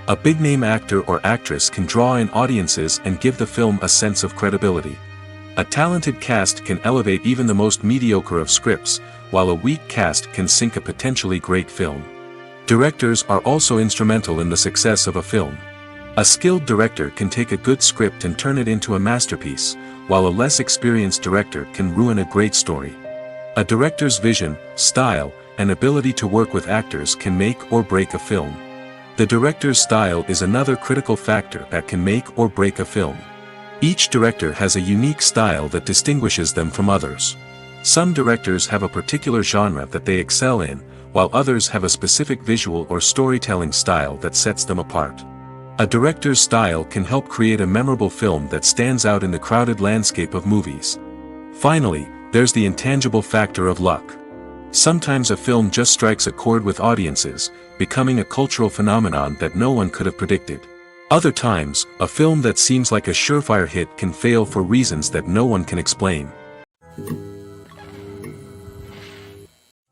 A big-name actor or actress can draw in audiences and give the film a sense of credibility. A talented cast can elevate even the most mediocre of scripts, while a weak cast can sink a potentially great film. Directors are also instrumental in the success of a film. A skilled director can take a good script and turn it into a masterpiece, while a less experienced director can ruin a great story. A director's vision, style, and ability to work with actors can make or break a film. The director's style is another critical factor that can make or break a film. Each director has a unique style that distinguishes them from others. Some directors have a particular genre that they excel in, while others have a specific visual or storytelling style that sets them apart. A director's style can help create a memorable film that stands out in the crowded landscape of movies. Finally, there's the intangible factor of luck. Sometimes a film just strikes a chord with audiences, becoming a cultural phenomenon that no one could have predicted. Other times, a film that seems like a surefire hit can fail for reasons that no one can explain.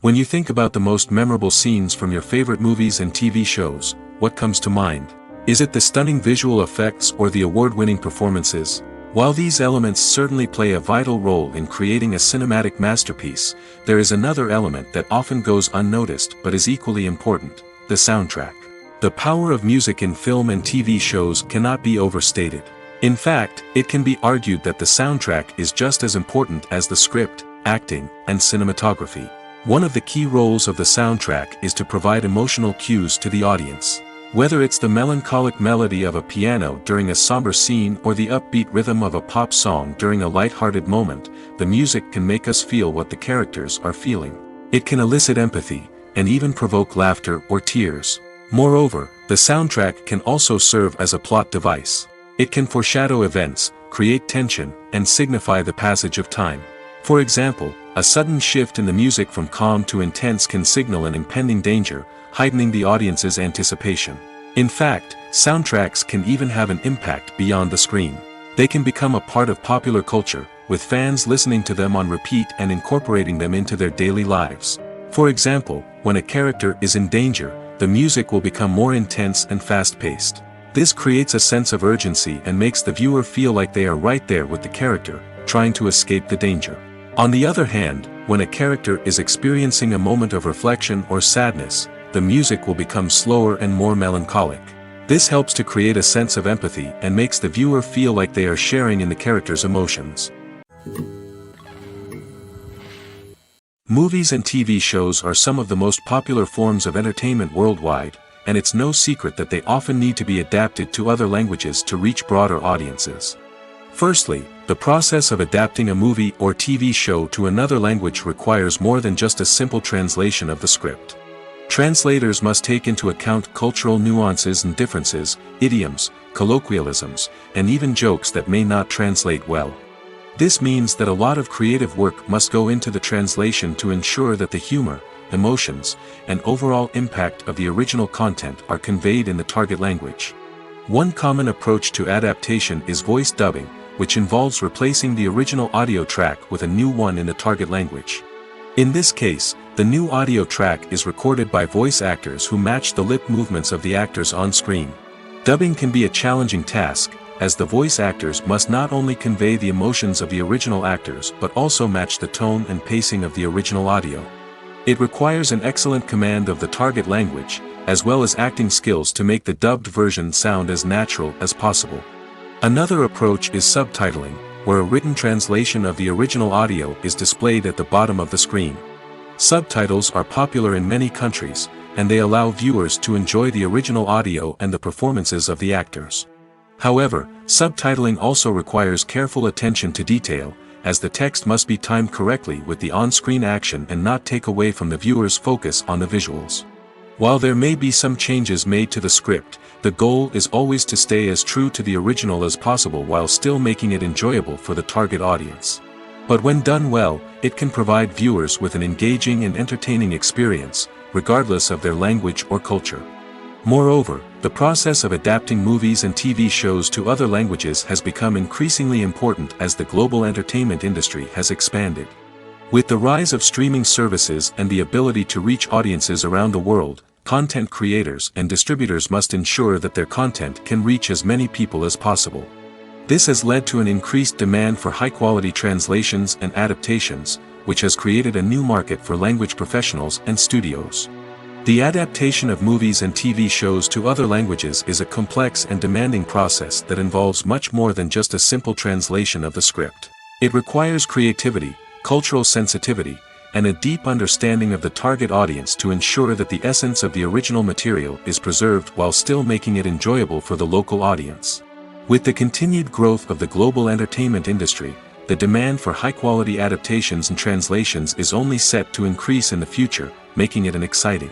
When you think about the most memorable scenes from your favorite movies and TV shows, what comes to mind? Is it the stunning visual effects or the award-winning performances? While these elements certainly play a vital role in creating a cinematic masterpiece, there is another element that often goes unnoticed but is equally important: the soundtrack. The power of music in film and TV shows cannot be overstated. In fact, it can be argued that the soundtrack is just as important as the script, acting, and cinematography. One of the key roles of the soundtrack is to provide emotional cues to the audience. Whether it's the melancholic melody of a piano during a somber scene or the upbeat rhythm of a pop song during a light-hearted moment, the music can make us feel what the characters are feeling. It can elicit empathy, and even provoke laughter or tears. Moreover, the soundtrack can also serve as a plot device. It can foreshadow events, create tension, and signify the passage of time. For example, a sudden shift in the music from calm to intense can signal an impending danger, heightening the audience's anticipation. In fact, soundtracks can even have an impact beyond the screen. They can become a part of popular culture, with fans listening to them on repeat and incorporating them into their daily lives. For example, when a character is in danger, the music will become more intense and fast-paced. This creates a sense of urgency and makes the viewer feel like they are right there with the character, trying to escape the danger. On the other hand, when a character is experiencing a moment of reflection or sadness, the music will become slower and more melancholic. This helps to create a sense of empathy and makes the viewer feel like they are sharing in the character's emotions. Movies and TV shows are some of the most popular forms of entertainment worldwide, and it's no secret that they often need to be adapted to other languages to reach broader audiences. Firstly, the process of adapting a movie or TV show to another language requires more than just a simple translation of the script. Translators must take into account cultural nuances and differences, idioms, colloquialisms, and even jokes that may not translate well. This means that a lot of creative work must go into the translation to ensure that the humor, emotions, and overall impact of the original content are conveyed in the target language. One common approach to adaptation is voice dubbing, which involves replacing the original audio track with a new one in the target language. In this case, the new audio track is recorded by voice actors who match the lip movements of the actors on screen. Dubbing can be a challenging task, as the voice actors must not only convey the emotions of the original actors but also match the tone and pacing of the original audio. It requires an excellent command of the target language, as well as acting skills to make the dubbed version sound as natural as possible. Another approach is subtitling, where a written translation of the original audio is displayed at the bottom of the screen. Subtitles are popular in many countries, and they allow viewers to enjoy the original audio and the performances of the actors. However, subtitling also requires careful attention to detail, as the text must be timed correctly with the on-screen action and not take away from the viewer's focus on the visuals. While there may be some changes made to the script, the goal is always to stay as true to the original as possible while still making it enjoyable for the target audience. But when done well, it can provide viewers with an engaging and entertaining experience, regardless of their language or culture. Moreover, the process of adapting movies and TV shows to other languages has become increasingly important as the global entertainment industry has expanded. With the rise of streaming services and the ability to reach audiences around the world, content creators and distributors must ensure that their content can reach as many people as possible. This has led to an increased demand for high-quality translations and adaptations, which has created a new market for language professionals and studios. The adaptation of movies and TV shows to other languages is a complex and demanding process that involves much more than just a simple translation of the script. It requires creativity, cultural sensitivity, and a deep understanding of the target audience to ensure that the essence of the original material is preserved while still making it enjoyable for the local audience. With the continued growth of the global entertainment industry, the demand for high-quality adaptations and translations is only set to increase in the future, making it an exciting.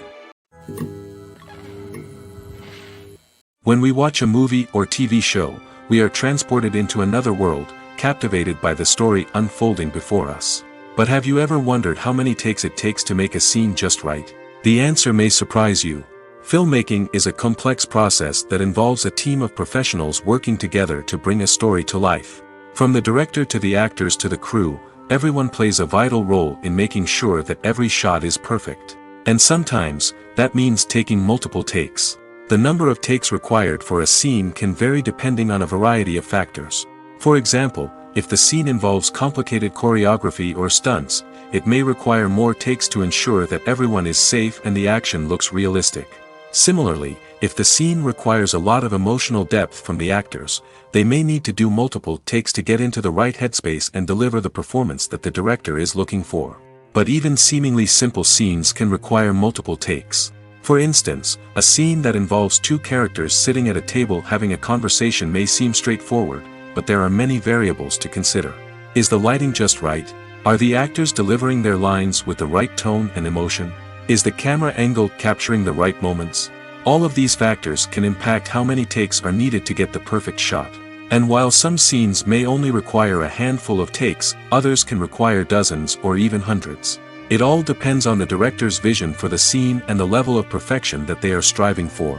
When we watch a movie or TV show, we are transported into another world, captivated by the story unfolding before us. But have you ever wondered how many takes it takes to make a scene just right? The answer may surprise you. Filmmaking is a complex process that involves a team of professionals working together to bring a story to life. From the director to the actors to the crew, everyone plays a vital role in making sure that every shot is perfect. And sometimes, that means taking multiple takes. The number of takes required for a scene can vary depending on a variety of factors. For example, if the scene involves complicated choreography or stunts, it may require more takes to ensure that everyone is safe and the action looks realistic. Similarly, if the scene requires a lot of emotional depth from the actors, they may need to do multiple takes to get into the right headspace and deliver the performance that the director is looking for. But even seemingly simple scenes can require multiple takes. For instance, a scene that involves two characters sitting at a table having a conversation may seem straightforward, but there are many variables to consider. Is the lighting just right? Are the actors delivering their lines with the right tone and emotion? Is the camera angle capturing the right moments? All of these factors can impact how many takes are needed to get the perfect shot. And while some scenes may only require a handful of takes, others can require dozens or even hundreds. It all depends on the director's vision for the scene and the level of perfection that they are striving for.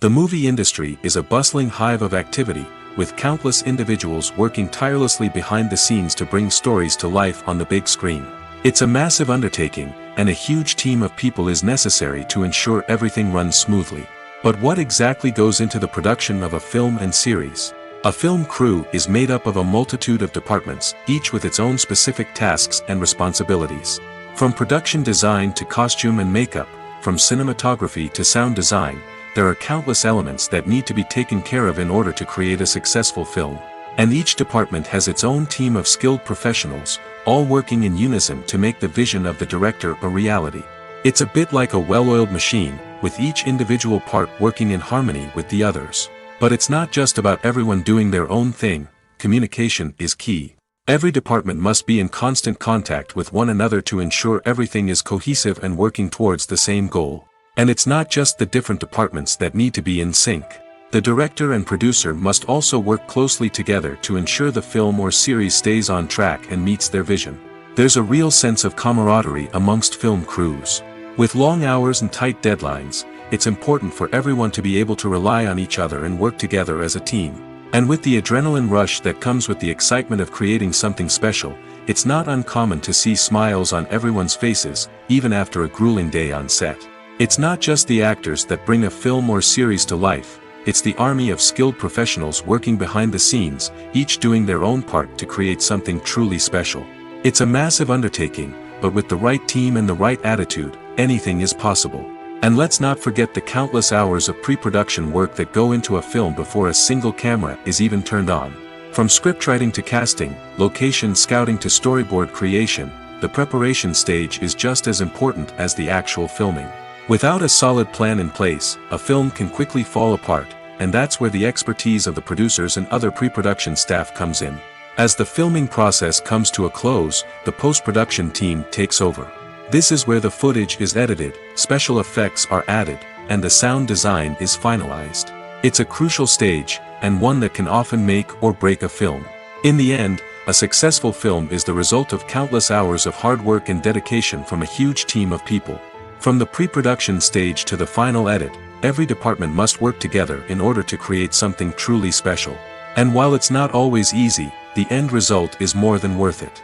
The movie industry is a bustling hive of activity, with countless individuals working tirelessly behind the scenes to bring stories to life on the big screen. It's a massive undertaking, and a huge team of people is necessary to ensure everything runs smoothly. But what exactly goes into the production of a film and series? A film crew is made up of a multitude of departments, each with its own specific tasks and responsibilities. From production design to costume and makeup, from cinematography to sound design, there are countless elements that need to be taken care of in order to create a successful film. And each department has its own team of skilled professionals, all working in unison to make the vision of the director a reality. It's a bit like a well-oiled machine, with each individual part working in harmony with the others. But it's not just about everyone doing their own thing. Communication is key. Every department must be in constant contact with one another to ensure everything is cohesive and working towards the same goal. And it's not just the different departments that need to be in sync. The director and producer must also work closely together to ensure the film or series stays on track and meets their vision. There's a real sense of camaraderie amongst film crews. With long hours and tight deadlines, it's important for everyone to be able to rely on each other and work together as a team. And with the adrenaline rush that comes with the excitement of creating something special, it's not uncommon to see smiles on everyone's faces, even after a grueling day on set. It's not just the actors that bring a film or series to life, it's the army of skilled professionals working behind the scenes, each doing their own part to create something truly special. It's a massive undertaking, but with the right team and the right attitude, anything is possible. And let's not forget the countless hours of pre-production work that go into a film before a single camera is even turned on. From scriptwriting to casting, location scouting to storyboard creation, the preparation stage is just as important as the actual filming. Without a solid plan in place, a film can quickly fall apart, and that's where the expertise of the producers and other pre-production staff comes in. As the filming process comes to a close, the post-production team takes over. This is where the footage is edited, special effects are added, and the sound design is finalized. It's a crucial stage, and one that can often make or break a film. In the end, a successful film is the result of countless hours of hard work and dedication from a huge team of people. From the pre-production stage to the final edit, every department must work together in order to create something truly special. And while it's not always easy, the end result is more than worth it.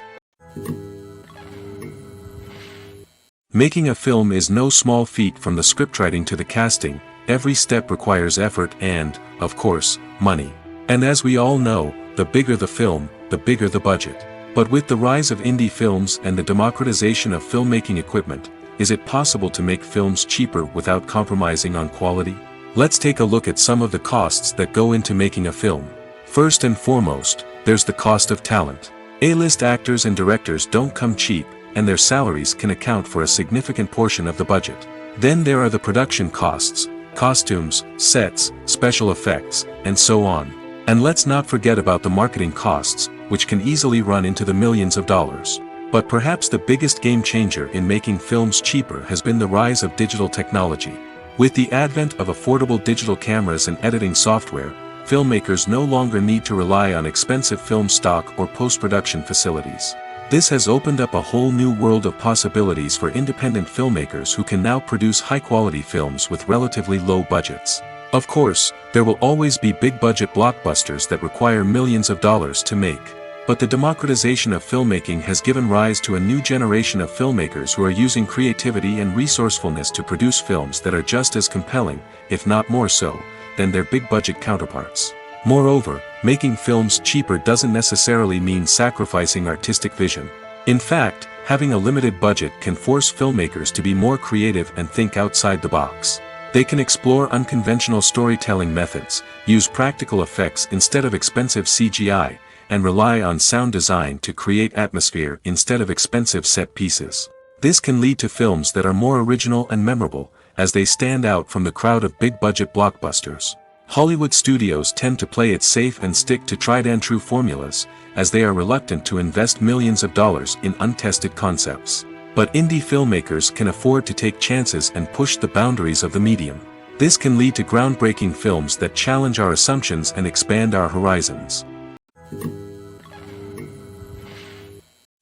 Making a film is no small feat. From the scriptwriting to the casting, every step requires effort and, of course, money. And as we all know, the bigger the film, the bigger the budget. But with the rise of indie films and the democratization of filmmaking equipment, is it possible to make films cheaper without compromising on quality? Let's take a look at some of the costs that go into making a film. First and foremost, there's the cost of talent. A-list actors and directors don't come cheap, and their salaries can account for a significant portion of the budget. Then there are the production costs, costumes, sets, special effects, and so on. And let's not forget about the marketing costs, which can easily run into the millions of dollars. But perhaps the biggest game changer in making films cheaper has been the rise of digital technology. With the advent of affordable digital cameras and editing software, filmmakers no longer need to rely on expensive film stock or post-production facilities. This has opened up a whole new world of possibilities for independent filmmakers who can now produce high-quality films with relatively low budgets. Of course, there will always be big-budget blockbusters that require millions of dollars to make. But the democratization of filmmaking has given rise to a new generation of filmmakers who are using creativity and resourcefulness to produce films that are just as compelling, if not more so, than their big-budget counterparts. Moreover, making films cheaper doesn't necessarily mean sacrificing artistic vision. In fact, having a limited budget can force filmmakers to be more creative and think outside the box. They can explore unconventional storytelling methods, use practical effects instead of expensive CGI, and rely on sound design to create atmosphere instead of expensive set pieces. This can lead to films that are more original and memorable, as they stand out from the crowd of big-budget blockbusters. Hollywood studios tend to play it safe and stick to tried-and-true formulas, as they are reluctant to invest millions of dollars in untested concepts. But indie filmmakers can afford to take chances and push the boundaries of the medium. This can lead to groundbreaking films that challenge our assumptions and expand our horizons.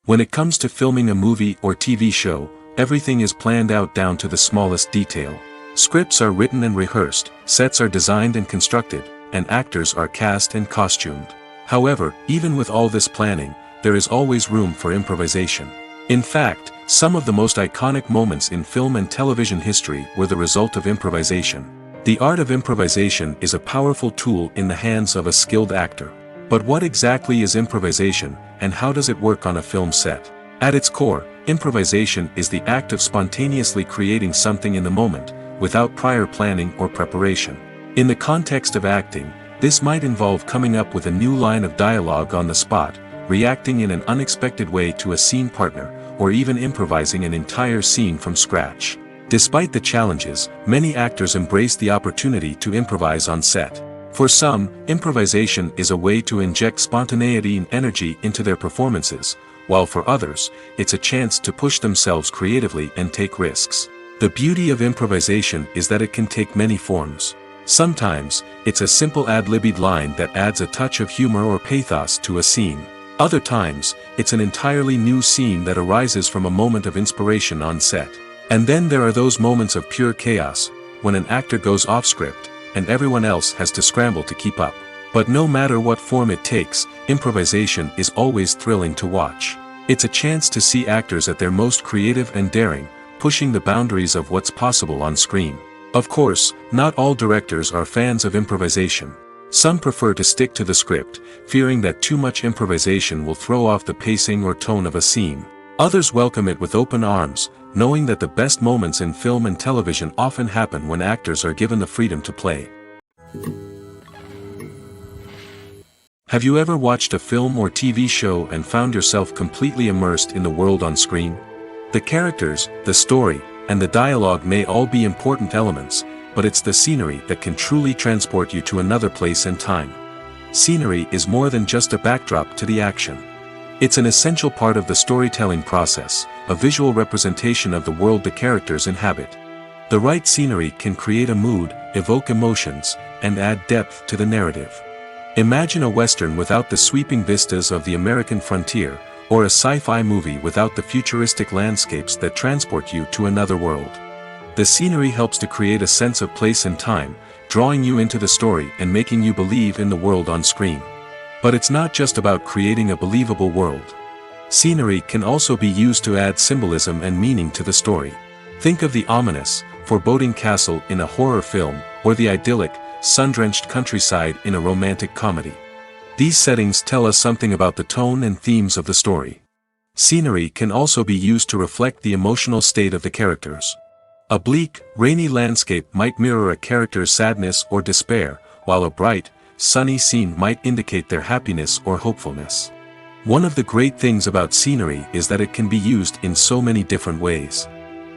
When it comes to filming a movie or TV show, everything is planned out down to the smallest detail. Scripts are written and rehearsed, sets are designed and constructed, and actors are cast and costumed. However, even with all this planning, there is always room for improvisation. In fact, some of the most iconic moments in film and television history were the result of improvisation. The art of improvisation is a powerful tool in the hands of a skilled actor. But what exactly is improvisation, and how does it work on a film set? At its core, improvisation is the act of spontaneously creating something in the moment, without prior planning or preparation. In the context of acting, this might involve coming up with a new line of dialogue on the spot, reacting in an unexpected way to a scene partner, or even improvising an entire scene from scratch. Despite the challenges, many actors embrace the opportunity to improvise on set. For some, improvisation is a way to inject spontaneity and energy into their performances, while for others, it's a chance to push themselves creatively and take risks. The beauty of improvisation is that it can take many forms. Sometimes, it's a simple ad-libbed line that adds a touch of humor or pathos to a scene. Other times, it's an entirely new scene that arises from a moment of inspiration on set. And then there are those moments of pure chaos, when an actor goes off script, and everyone else has to scramble to keep up. But no matter what form it takes, improvisation is always thrilling to watch. It's a chance to see actors at their most creative and daring, pushing the boundaries of what's possible on screen. Of course, not all directors are fans of improvisation. Some prefer to stick to the script, fearing that too much improvisation will throw off the pacing or tone of a scene. Others welcome it with open arms, knowing that the best moments in film and television often happen when actors are given the freedom to play. Have you ever watched a film or TV show and found yourself completely immersed in the world on screen? The characters, the story, and the dialogue may all be important elements, but it's the scenery that can truly transport you to another place and time. Scenery is more than just a backdrop to the action. It's an essential part of the storytelling process, a visual representation of the world the characters inhabit. The right scenery can create a mood, evoke emotions, and add depth to the narrative. Imagine a Western without the sweeping vistas of the American frontier, or a sci-fi movie without the futuristic landscapes that transport you to another world. The scenery helps to create a sense of place and time, drawing you into the story and making you believe in the world on screen. But it's not just about creating a believable world. Scenery can also be used to add symbolism and meaning to the story. Think of the ominous, foreboding castle in a horror film, or the idyllic, sun-drenched countryside in a romantic comedy. These settings tell us something about the tone and themes of the story. Scenery can also be used to reflect the emotional state of the characters. A bleak, rainy landscape might mirror a character's sadness or despair, while a bright, sunny scene might indicate their happiness or hopefulness. One of the great things about scenery is that it can be used in so many different ways.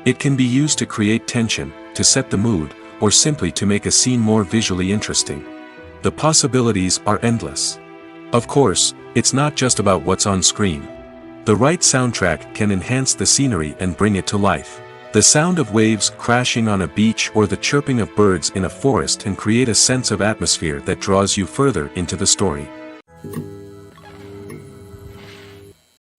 It can be used to create tension, to set the mood, or simply to make a scene more visually interesting. The possibilities are endless. Of course, it's not just about what's on screen. The right soundtrack can enhance the scenery and bring it to life. The sound of waves crashing on a beach or the chirping of birds in a forest can create a sense of atmosphere that draws you further into the story.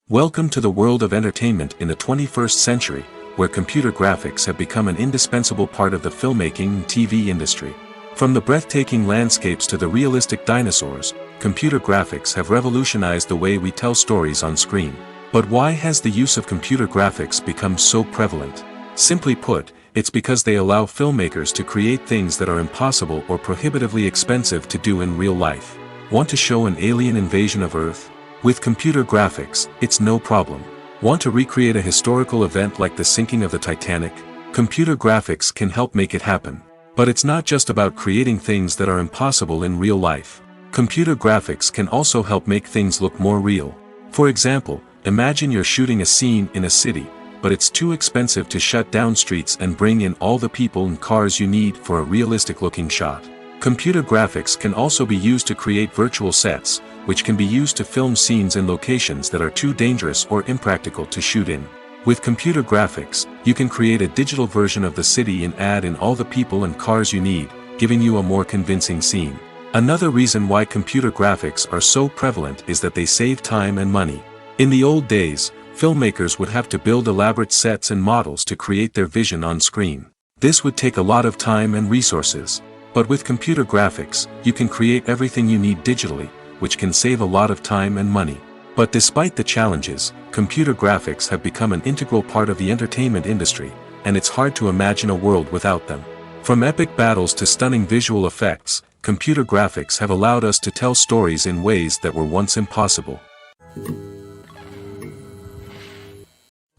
Welcome to the world of entertainment in the 21st century, where computer graphics have become an indispensable part of the filmmaking and TV industry. From the breathtaking landscapes to the realistic dinosaurs, computer graphics have revolutionized the way we tell stories on screen. But why has the use of computer graphics become so prevalent? Simply put, it's because they allow filmmakers to create things that are impossible or prohibitively expensive to do in real life. Want to show an alien invasion of Earth? With computer graphics, it's no problem. Want to recreate a historical event like the sinking of the Titanic? Computer graphics can help make it happen. But it's not just about creating things that are impossible in real life. Computer graphics can also help make things look more real. For example, imagine you're shooting a scene in a city, but it's too expensive to shut down streets and bring in all the people and cars you need for a realistic-looking shot. Computer graphics can also be used to create virtual sets, which can be used to film scenes in locations that are too dangerous or impractical to shoot in. With computer graphics, you can create a digital version of the city and add in all the people and cars you need, giving you a more convincing scene. Another reason why computer graphics are so prevalent is that they save time and money. In the old days, filmmakers would have to build elaborate sets and models to create their vision on screen. This would take a lot of time and resources. But with computer graphics, you can create everything you need digitally, which can save a lot of time and money. But despite the challenges, computer graphics have become an integral part of the entertainment industry, and it's hard to imagine a world without them. From epic battles to stunning visual effects, computer graphics have allowed us to tell stories in ways that were once impossible.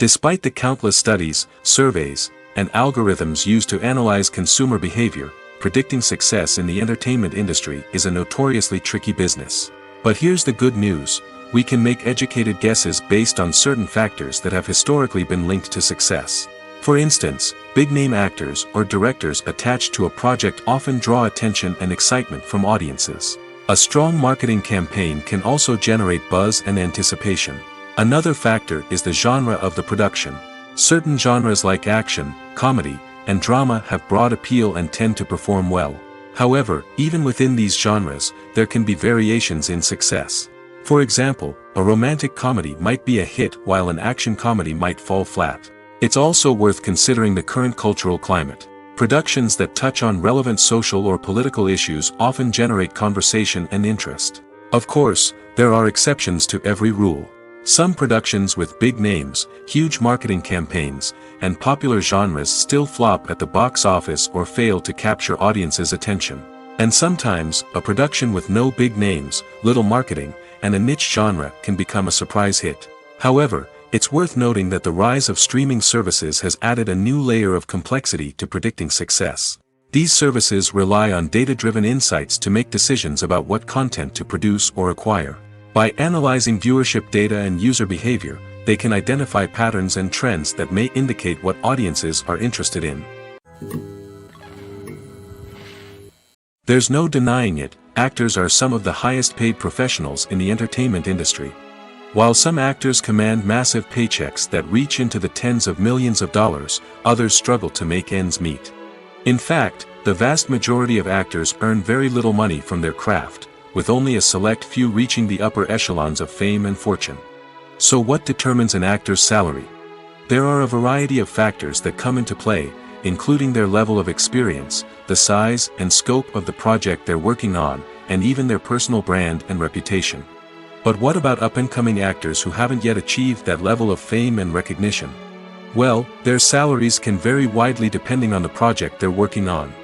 Despite the countless studies, surveys, and algorithms used to analyze consumer behavior, predicting success in the entertainment industry is a notoriously tricky business. But here's the good news: we can make educated guesses based on certain factors that have historically been linked to success. For instance, big-name actors or directors attached to a project often draw attention and excitement from audiences. A strong marketing campaign can also generate buzz and anticipation. Another factor is the genre of the production. Certain genres like action, comedy, and drama have broad appeal and tend to perform well. However, even within these genres, there can be variations in success. For example, a romantic comedy might be a hit while an action comedy might fall flat. It's also worth considering the current cultural climate. Productions that touch on relevant social or political issues often generate conversation and interest. Of course, there are exceptions to every rule. Some productions with big names, huge marketing campaigns, and popular genres still flop at the box office or fail to capture audiences' attention. And sometimes, a production with no big names, little marketing, and a niche genre can become a surprise hit. However, it's worth noting that the rise of streaming services has added a new layer of complexity to predicting success. These services rely on data-driven insights to make decisions about what content to produce or acquire. By analyzing viewership data and user behavior, they can identify patterns and trends that may indicate what audiences are interested in. There's no denying it, actors are some of the highest-paid professionals in the entertainment industry. While some actors command massive paychecks that reach into the tens of millions of dollars, others struggle to make ends meet. In fact, the vast majority of actors earn very little money from their craft, with only a select few reaching the upper echelons of fame and fortune. So what determines an actor's salary? There are a variety of factors that come into play, including their level of experience, the size and scope of the project they're working on, and even their personal brand and reputation. But what about up-and-coming actors who haven't yet achieved that level of fame and recognition? Well, their salaries can vary widely depending on the project they're working on.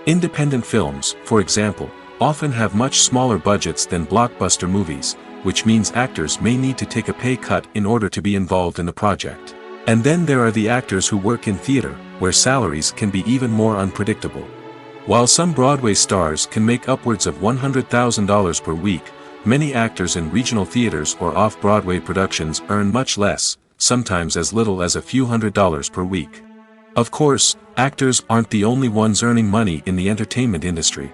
Independent films, for example, often have much smaller budgets than blockbuster movies, which means actors may need to take a pay cut in order to be involved in the project. And then there are the actors who work in theater, where salaries can be even more unpredictable. While some Broadway stars can make upwards of $100,000 per week, many actors in regional theaters or off-Broadway productions earn much less, sometimes as little as a few $100s per week. Of course, actors aren't the only ones earning money in the entertainment industry.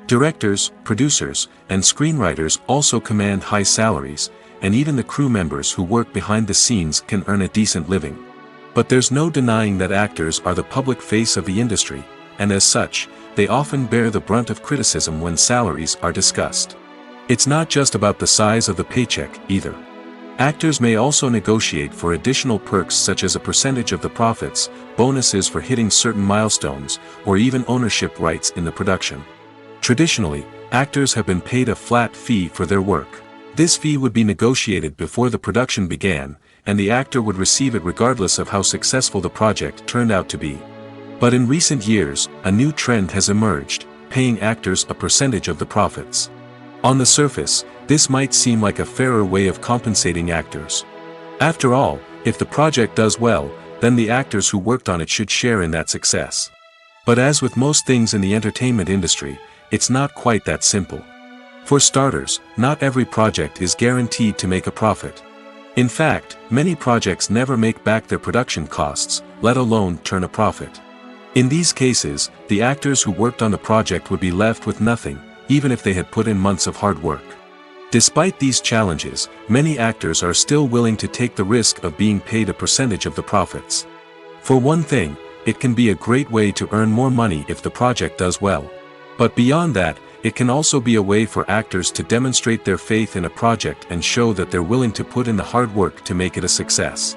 Directors, producers, and screenwriters also command high salaries, and even the crew members who work behind the scenes can earn a decent living. But there's no denying that actors are the public face of the industry, and as such, they often bear the brunt of criticism when salaries are discussed. It's not just about the size of the paycheck, either. Actors may also negotiate for additional perks such as a percentage of the profits, bonuses for hitting certain milestones, or even ownership rights in the production. Traditionally, actors have been paid a flat fee for their work. This fee would be negotiated before the production began, and the actor would receive it regardless of how successful the project turned out to be. But in recent years, a new trend has emerged, paying actors a percentage of the profits. On the surface, this might seem like a fairer way of compensating actors. After all, if the project does well, then the actors who worked on it should share in that success. But as with most things in the entertainment industry, it's not quite that simple. For starters, not every project is guaranteed to make a profit. In fact, many projects never make back their production costs, let alone turn a profit. In these cases, the actors who worked on the project would be left with nothing, even if they had put in months of hard work. Despite these challenges, many actors are still willing to take the risk of being paid a percentage of the profits. For one thing, it can be a great way to earn more money if the project does well. But beyond that, it can also be a way for actors to demonstrate their faith in a project and show that they're willing to put in the hard work to make it a success.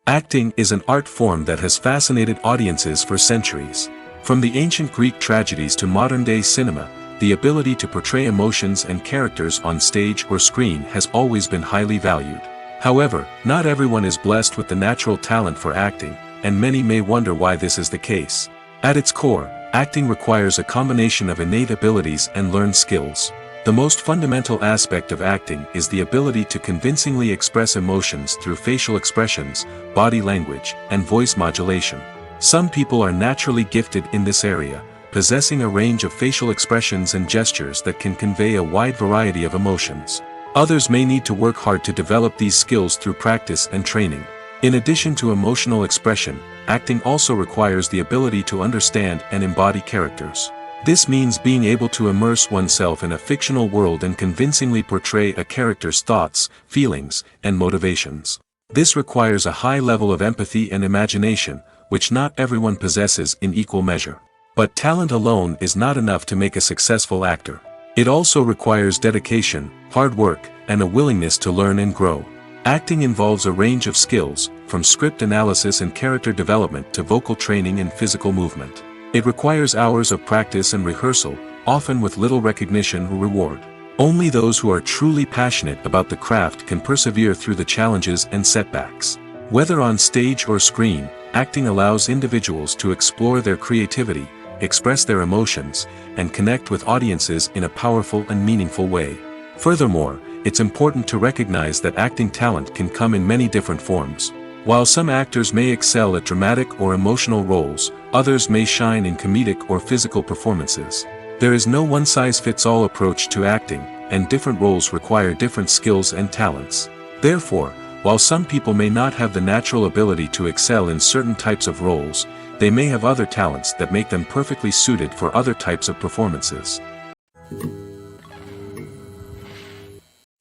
Acting is an art form that has fascinated audiences for centuries. From the ancient Greek tragedies to modern-day cinema, the ability to portray emotions and characters on stage or screen has always been highly valued. However, not everyone is blessed with the natural talent for acting, and many may wonder why this is the case. At its core, acting requires a combination of innate abilities and learned skills. The most fundamental aspect of acting is the ability to convincingly express emotions through facial expressions, body language, and voice modulation. Some people are naturally gifted in this area, possessing a range of facial expressions and gestures that can convey a wide variety of emotions. Others may need to work hard to develop these skills through practice and training. In addition to emotional expression, acting also requires the ability to understand and embody characters. This means being able to immerse oneself in a fictional world and convincingly portray a character's thoughts, feelings, and motivations. This requires a high level of empathy and imagination, which not everyone possesses in equal measure. But talent alone is not enough to make a successful actor. It also requires dedication, hard work, and a willingness to learn and grow. Acting involves a range of skills, from script analysis and character development to vocal training and physical movement. It requires hours of practice and rehearsal, often with little recognition or reward. Only those who are truly passionate about the craft can persevere through the challenges and setbacks. Whether on stage or screen, acting allows individuals to explore their creativity, express their emotions, and connect with audiences in a powerful and meaningful way. Furthermore, it's important to recognize that acting talent can come in many different forms. While some actors may excel at dramatic or emotional roles, others may shine in comedic or physical performances. There is no one-size-fits-all approach to acting, and different roles require different skills and talents. Therefore, while some people may not have the natural ability to excel in certain types of roles, they may have other talents that make them perfectly suited for other types of performances.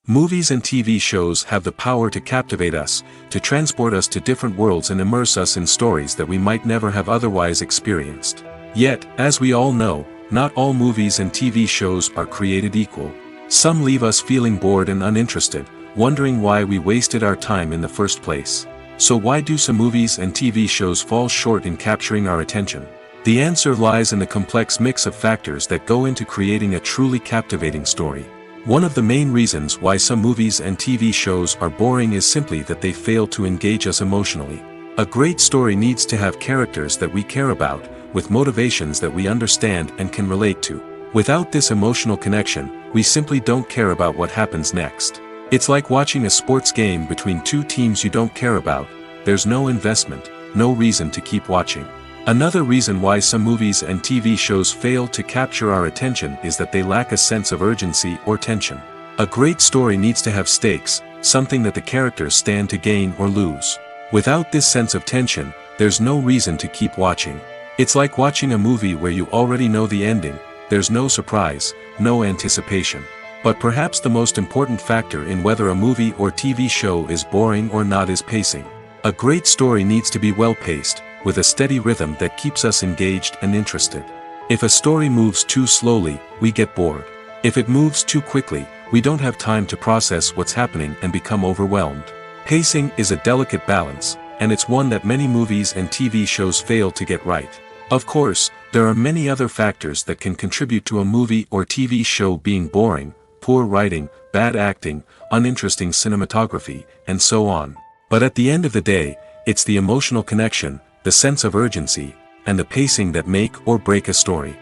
Movies and TV shows have the power to captivate us, to transport us to different worlds and immerse us in stories that we might never have otherwise experienced. Yet, as we all know, not all movies and TV shows are created equal. Some leave us feeling bored and uninterested, wondering why we wasted our time in the first place. So why do some movies and TV shows fall short in capturing our attention? The answer lies in the complex mix of factors that go into creating a truly captivating story. One of the main reasons why some movies and TV shows are boring is simply that they fail to engage us emotionally. A great story needs to have characters that we care about, with motivations that we understand and can relate to. Without this emotional connection, we simply don't care about what happens next. It's like watching a sports game between two teams you don't care about. There's no investment, no reason to keep watching. Another reason why some movies and TV shows fail to capture our attention is that they lack a sense of urgency or tension. A great story needs to have stakes, something that the characters stand to gain or lose. Without this sense of tension, there's no reason to keep watching. It's like watching a movie where you already know the ending, there's no surprise, no anticipation. But perhaps the most important factor in whether a movie or TV show is boring or not is pacing. A great story needs to be well-paced, with a steady rhythm that keeps us engaged and interested. If a story moves too slowly, we get bored. If it moves too quickly, we don't have time to process what's happening and become overwhelmed. Pacing is a delicate balance, and it's one that many movies and TV shows fail to get right. Of course, there are many other factors that can contribute to a movie or TV show being boring: poor writing, bad acting, uninteresting cinematography, and so on. But at the end of the day, it's the emotional connection, the sense of urgency, and the pacing that make or break a story.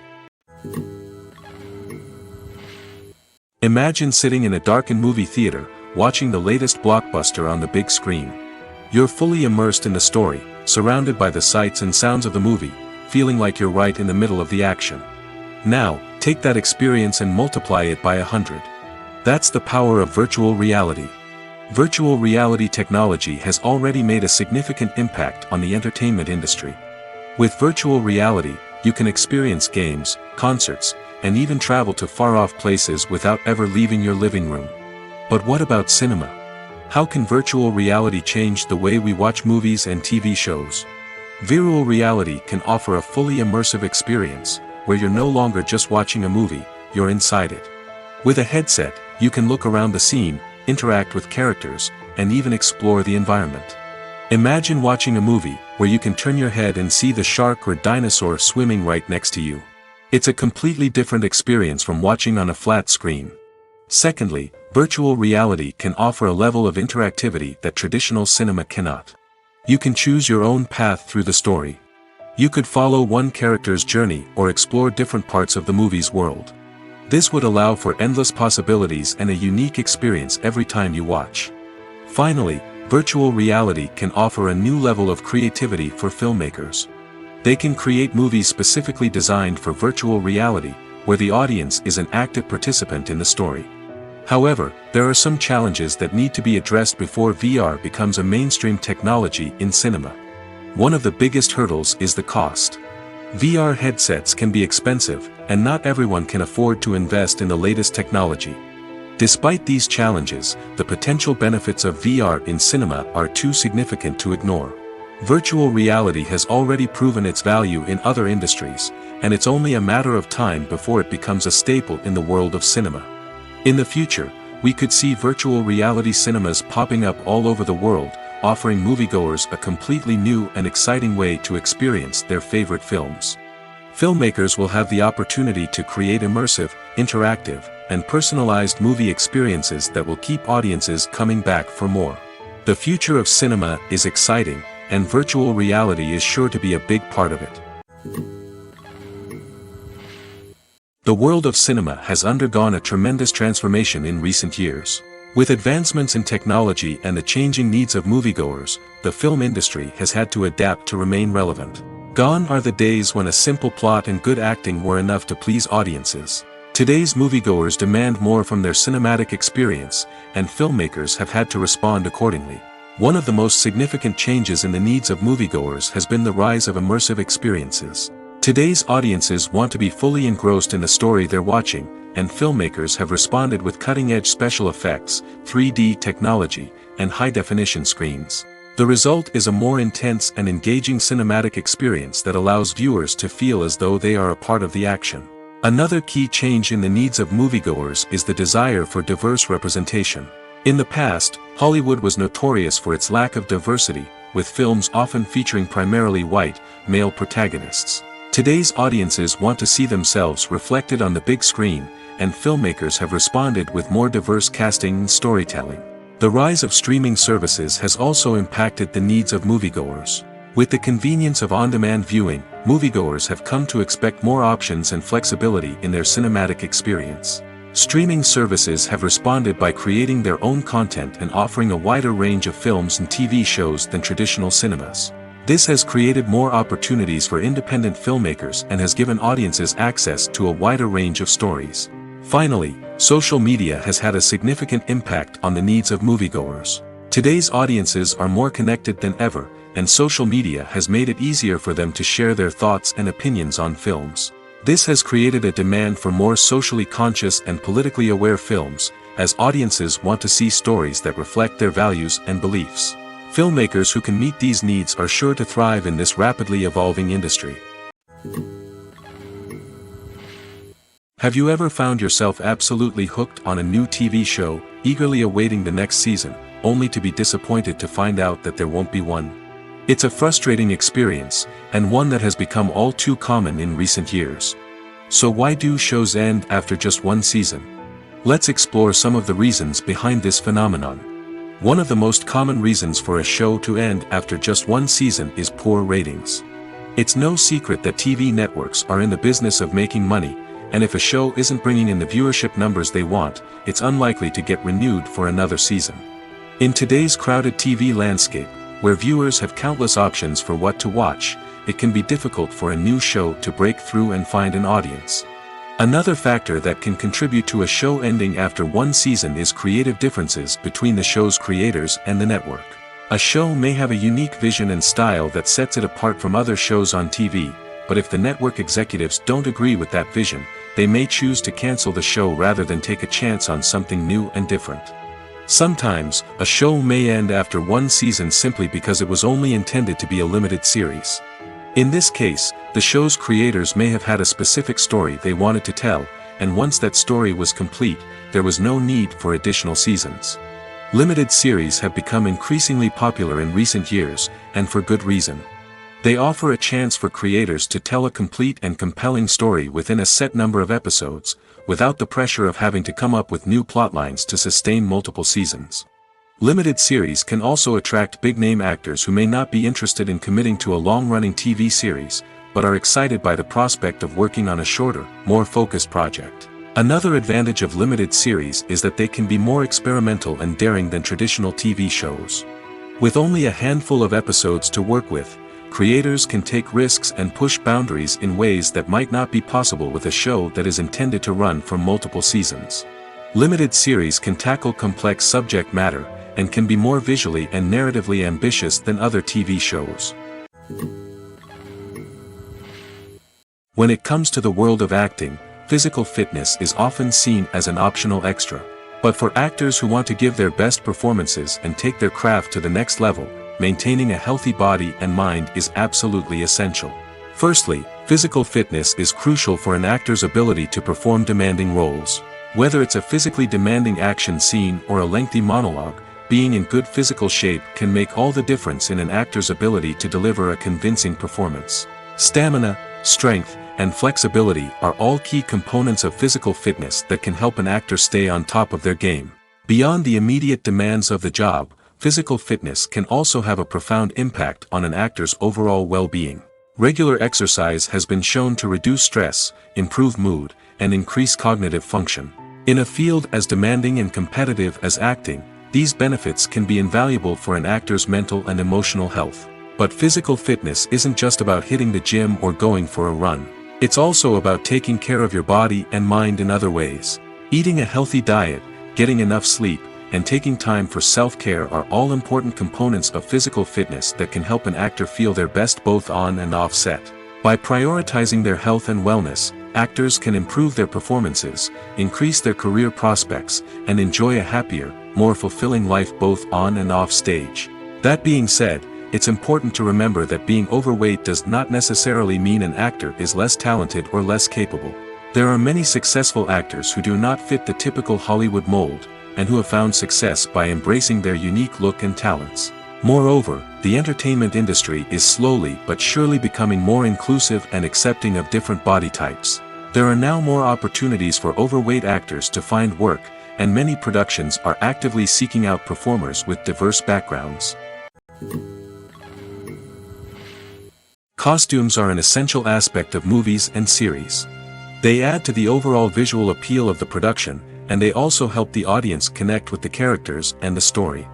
Imagine sitting in a darkened movie theater, watching the latest blockbuster on the big screen. You're fully immersed in the story, surrounded by the sights and sounds of the movie, feeling like you're right in the middle of the action. Now, take that experience and multiply it by 100. That's the power of virtual reality. Virtual reality technology has already made a significant impact on the entertainment industry. With virtual reality, you can experience games, concerts, and even travel to far-off places without ever leaving your living room. But what about cinema? How can virtual reality change the way we watch movies and TV shows? Virtual reality can offer a fully immersive experience, where you're no longer just watching a movie, you're inside it. With a headset, you can look around the scene, interact with characters, and even explore the environment. Imagine watching a movie where you can turn your head and see the shark or dinosaur swimming right next to you. It's a completely different experience from watching on a flat screen. Secondly, virtual reality can offer a level of interactivity that traditional cinema cannot. You can choose your own path through the story. You could follow one character's journey or explore different parts of the movie's world. This would allow for endless possibilities and a unique experience every time you watch. Finally, virtual reality can offer a new level of creativity for filmmakers. They can create movies specifically designed for virtual reality, where the audience is an active participant in the story. However, there are some challenges that need to be addressed before VR becomes a mainstream technology in cinema. One of the biggest hurdles is the cost. VR headsets can be expensive, and not everyone can afford to invest in the latest technology. Despite these challenges, the potential benefits of VR in cinema are too significant to ignore. Virtual reality has already proven its value in other industries, and it's only a matter of time before it becomes a staple in the world of cinema. In the future, we could see virtual reality cinemas popping up all over the world, offering moviegoers a completely new and exciting way to experience their favorite films. Filmmakers will have the opportunity to create immersive, interactive, and personalized movie experiences that will keep audiences coming back for more. The future of cinema is exciting, and virtual reality is sure to be a big part of it. The world of cinema has undergone a tremendous transformation in recent years. With advancements in technology and the changing needs of moviegoers, the film industry has had to adapt to remain relevant. Gone are the days when a simple plot and good acting were enough to please audiences. Today's moviegoers demand more from their cinematic experience, and filmmakers have had to respond accordingly. One of the most significant changes in the needs of moviegoers has been the rise of immersive experiences. Today's audiences want to be fully engrossed in the story they're watching, and filmmakers have responded with cutting-edge special effects, 3D technology, and high-definition screens. The result is a more intense and engaging cinematic experience that allows viewers to feel as though they are a part of the action. Another key change in the needs of moviegoers is the desire for diverse representation. In the past, Hollywood was notorious for its lack of diversity, with films often featuring primarily white, male protagonists. Today's audiences want to see themselves reflected on the big screen, and filmmakers have responded with more diverse casting and storytelling. The rise of streaming services has also impacted the needs of moviegoers. With the convenience of on-demand viewing, moviegoers have come to expect more options and flexibility in their cinematic experience. Streaming services have responded by creating their own content and offering a wider range of films and TV shows than traditional cinemas. This has created more opportunities for independent filmmakers and has given audiences access to a wider range of stories. Finally, social media has had a significant impact on the needs of moviegoers. Today's audiences are more connected than ever, and social media has made it easier for them to share their thoughts and opinions on films. This has created a demand for more socially conscious and politically aware films, as audiences want to see stories that reflect their values and beliefs. Filmmakers who can meet these needs are sure to thrive in this rapidly evolving industry. Have you ever found yourself absolutely hooked on a new TV show, eagerly awaiting the next season, only to be disappointed to find out that there won't be one? It's a frustrating experience, and one that has become all too common in recent years. So why do shows end after just one season? Let's explore some of the reasons behind this phenomenon. One of the most common reasons for a show to end after just one season is poor ratings. It's no secret that TV networks are in the business of making money, and if a show isn't bringing in the viewership numbers they want, it's unlikely to get renewed for another season. In today's crowded TV landscape, where viewers have countless options for what to watch, it can be difficult for a new show to break through and find an audience. Another factor that can contribute to a show ending after one season is creative differences between the show's creators and the network. A show may have a unique vision and style that sets it apart from other shows on TV, but if the network executives don't agree with that vision, they may choose to cancel the show rather than take a chance on something new and different. Sometimes, a show may end after one season simply because it was only intended to be a limited series. In this case, the show's creators may have had a specific story they wanted to tell, and once that story was complete, there was no need for additional seasons. Limited series have become increasingly popular in recent years, and for good reason. They offer a chance for creators to tell a complete and compelling story within a set number of episodes, without the pressure of having to come up with new plotlines to sustain multiple seasons. Limited series can also attract big-name actors who may not be interested in committing to a long-running TV series, but are excited by the prospect of working on a shorter, more focused project. Another advantage of limited series is that they can be more experimental and daring than traditional TV shows. With only a handful of episodes to work with, creators can take risks and push boundaries in ways that might not be possible with a show that is intended to run for multiple seasons. Limited series can tackle complex subject matter, and can be more visually and narratively ambitious than other TV shows. When it comes to the world of acting, physical fitness is often seen as an optional extra. But for actors who want to give their best performances and take their craft to the next level, maintaining a healthy body and mind is absolutely essential. Firstly, physical fitness is crucial for an actor's ability to perform demanding roles. Whether it's a physically demanding action scene or a lengthy monologue, being in good physical shape can make all the difference in an actor's ability to deliver a convincing performance. Stamina, strength, and flexibility are all key components of physical fitness that can help an actor stay on top of their game. Beyond the immediate demands of the job, physical fitness can also have a profound impact on an actor's overall well-being. Regular exercise has been shown to reduce stress, improve mood, and increase cognitive function. In a field as demanding and competitive as acting, these benefits can be invaluable for an actor's mental and emotional health. But physical fitness isn't just about hitting the gym or going for a run. It's also about taking care of your body and mind in other ways. Eating a healthy diet, getting enough sleep, and taking time for self-care are all important components of physical fitness that can help an actor feel their best both on and off set. By prioritizing their health and wellness, actors can improve their performances, increase their career prospects, and enjoy a happier, more fulfilling life both on and off stage. That being said, it's important to remember that being overweight does not necessarily mean an actor is less talented or less capable. There are many successful actors who do not fit the typical Hollywood mold, and who have found success by embracing their unique look and talents. Moreover, the entertainment industry is slowly but surely becoming more inclusive and accepting of different body types. There are now more opportunities for overweight actors to find work, and many productions are actively seeking out performers with diverse backgrounds. Costumes are an essential aspect of movies and series. They add to the overall visual appeal of the production, and they also help the audience connect with the characters and the story.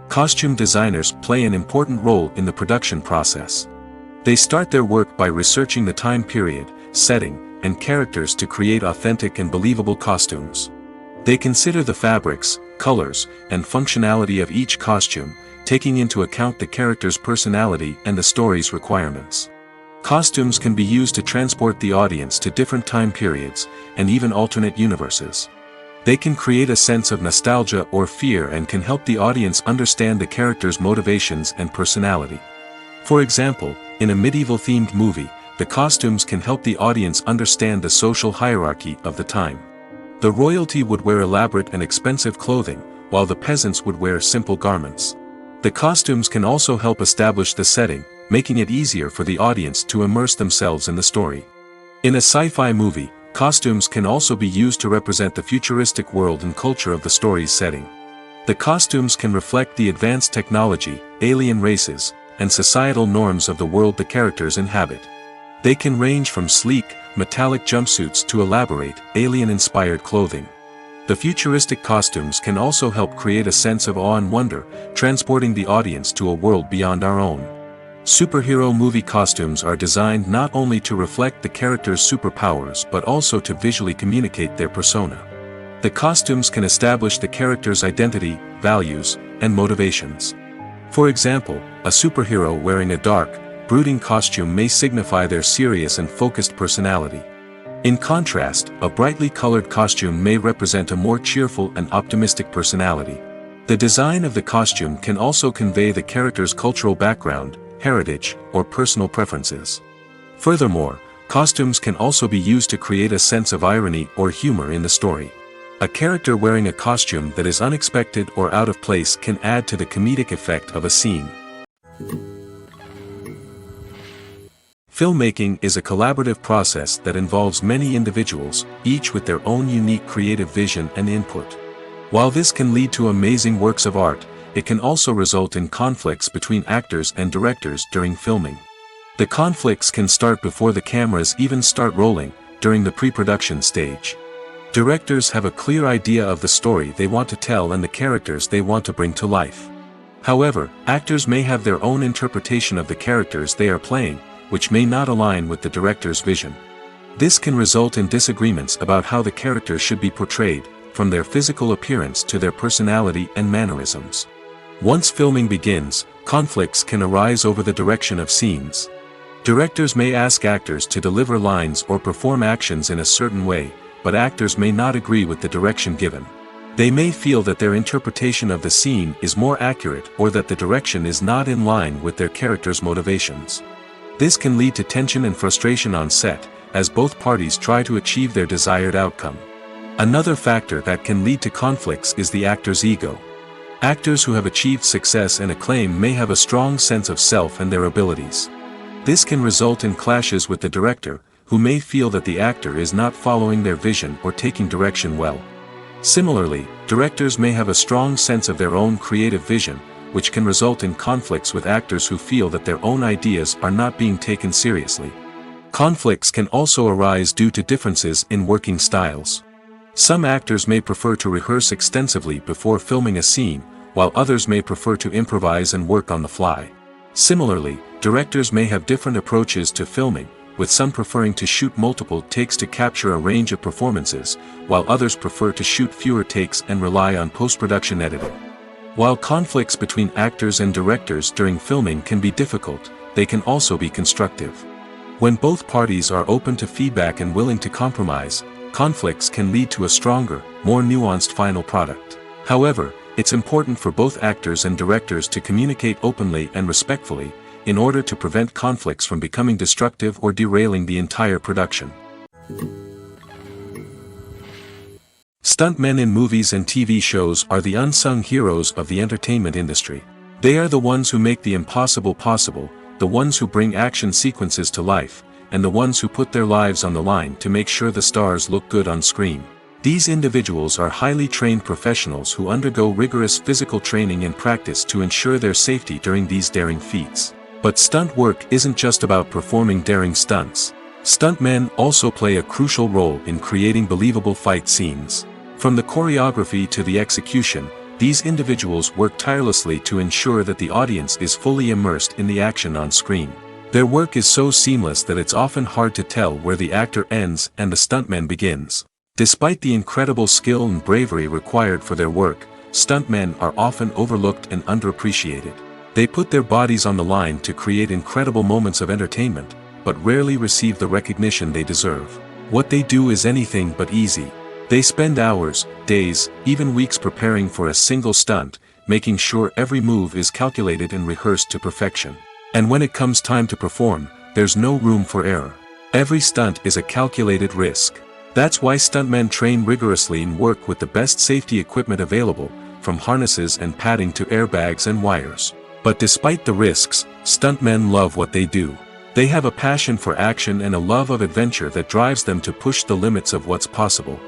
Costume designers play an important role in the production process. They start their work by researching the time period, setting, and characters to create authentic and believable costumes. They consider the fabrics, colors, and functionality of each costume, taking into account the character's personality and the story's requirements. Costumes can be used to transport the audience to different time periods, and even alternate universes. They can create a sense of nostalgia or fear and can help the audience understand the character's motivations and personality. For example, in a medieval-themed movie, the costumes can help the audience understand the social hierarchy of the time. The royalty would wear elaborate and expensive clothing, while the peasants would wear simple garments. The costumes can also help establish the setting, making it easier for the audience to immerse themselves in the story. In a sci-fi movie, costumes can also be used to represent the futuristic world and culture of the story's setting. The costumes can reflect the advanced technology, alien races, and societal norms of the world the characters inhabit. They can range from sleek, metallic jumpsuits to elaborate, alien-inspired clothing. The futuristic costumes can also help create a sense of awe and wonder, transporting the audience to a world beyond our own. Superhero movie costumes are designed not only to reflect the character's superpowers but also to visually communicate their persona. The costumes can establish the character's identity, values, and motivations. For example, a superhero wearing a dark, brooding costume may signify their serious and focused personality. In contrast, a brightly colored costume may represent a more cheerful and optimistic personality. The design of the costume can also convey the character's cultural background, heritage, or personal preferences. Furthermore, costumes can also be used to create a sense of irony or humor in the story. A character wearing a costume that is unexpected or out of place can add to the comedic effect of a scene. Filmmaking is a collaborative process that involves many individuals, each with their own unique creative vision and input. While this can lead to amazing works of art, it can also result in conflicts between actors and directors during filming. The conflicts can start before the cameras even start rolling, during the pre-production stage. Directors have a clear idea of the story they want to tell and the characters they want to bring to life. However, actors may have their own interpretation of the characters they are playing, which may not align with the director's vision. This can result in disagreements about how the characters should be portrayed, from their physical appearance to their personality and mannerisms. Once filming begins, conflicts can arise over the direction of scenes. Directors may ask actors to deliver lines or perform actions in a certain way, but actors may not agree with the direction given. They may feel that their interpretation of the scene is more accurate or that the direction is not in line with their character's motivations. This can lead to tension and frustration on set, as both parties try to achieve their desired outcome. Another factor that can lead to conflicts is the actor's ego. Actors who have achieved success and acclaim may have a strong sense of self and their abilities. This can result in clashes with the director, who may feel that the actor is not following their vision or taking direction well. Similarly, directors may have a strong sense of their own creative vision, which can result in conflicts with actors who feel that their own ideas are not being taken seriously. Conflicts can also arise due to differences in working styles. Some actors may prefer to rehearse extensively before filming a scene, while others may prefer to improvise and work on the fly. Similarly, directors may have different approaches to filming, with some preferring to shoot multiple takes to capture a range of performances, while others prefer to shoot fewer takes and rely on post-production editing. While conflicts between actors and directors during filming can be difficult, they can also be constructive. When both parties are open to feedback and willing to compromise, conflicts can lead to a stronger, more nuanced final product. However, it's important for both actors and directors to communicate openly and respectfully, in order to prevent conflicts from becoming destructive or derailing the entire production. Stuntmen in movies and TV shows are the unsung heroes of the entertainment industry. They are the ones who make the impossible possible, the ones who bring action sequences to life, and the ones who put their lives on the line to make sure the stars look good on screen. These individuals are highly trained professionals who undergo rigorous physical training and practice to ensure their safety during these daring feats. But stunt work isn't just about performing daring stunts. Stuntmen also play a crucial role in creating believable fight scenes. From the choreography to the execution, these individuals work tirelessly to ensure that the audience is fully immersed in the action on screen. Their work is so seamless that it's often hard to tell where the actor ends and the stuntman begins. Despite the incredible skill and bravery required for their work, stuntmen are often overlooked and underappreciated. They put their bodies on the line to create incredible moments of entertainment, but rarely receive the recognition they deserve. What they do is anything but easy. They spend hours, days, even weeks preparing for a single stunt, making sure every move is calculated and rehearsed to perfection. And when it comes time to perform, there's no room for error. Every stunt is a calculated risk. That's why stuntmen train rigorously and work with the best safety equipment available, from harnesses and padding to airbags and wires. But despite the risks, stuntmen love what they do. They have a passion for action and a love of adventure that drives them to push the limits of what's possible.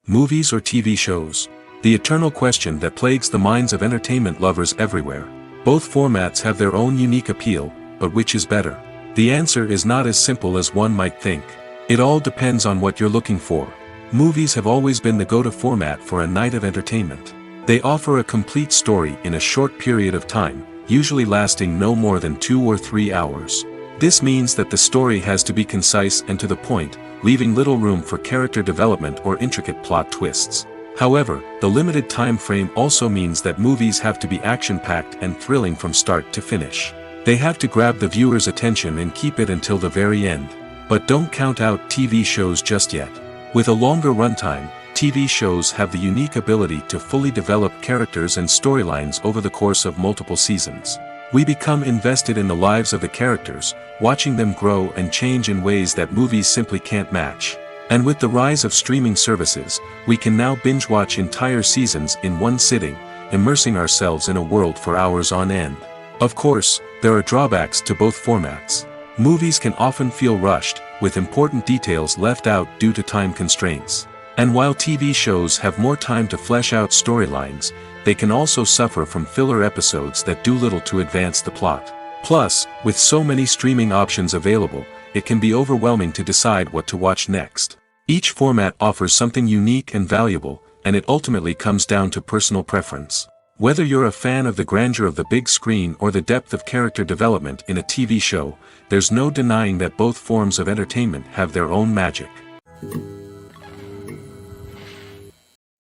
Movies or TV shows? The eternal question that plagues the minds of entertainment lovers everywhere. Both formats have their own unique appeal, but which is better? The answer is not as simple as one might think. It all depends on what you're looking for. Movies have always been the go-to format for a night of entertainment. They offer a complete story in a short period of time, usually lasting no more than 2 or 3 hours. This means that the story has to be concise and to the point, leaving little room for character development or intricate plot twists. However, the limited time frame also means that movies have to be action-packed and thrilling from start to finish. They have to grab the viewer's attention and keep it until the very end. But don't count out TV shows just yet. With a longer runtime, TV shows have the unique ability to fully develop characters and storylines over the course of multiple seasons. We become invested in the lives of the characters, watching them grow and change in ways that movies simply can't match. And with the rise of streaming services, we can now binge-watch entire seasons in one sitting, immersing ourselves in a world for hours on end. Of course, there are drawbacks to both formats. Movies can often feel rushed, with important details left out due to time constraints. And while TV shows have more time to flesh out storylines, they can also suffer from filler episodes that do little to advance the plot. Plus, with so many streaming options available, it can be overwhelming to decide what to watch next. Each format offers something unique and valuable, and it ultimately comes down to personal preference. Whether you're a fan of the grandeur of the big screen or the depth of character development in a TV show, there's no denying that both forms of entertainment have their own magic.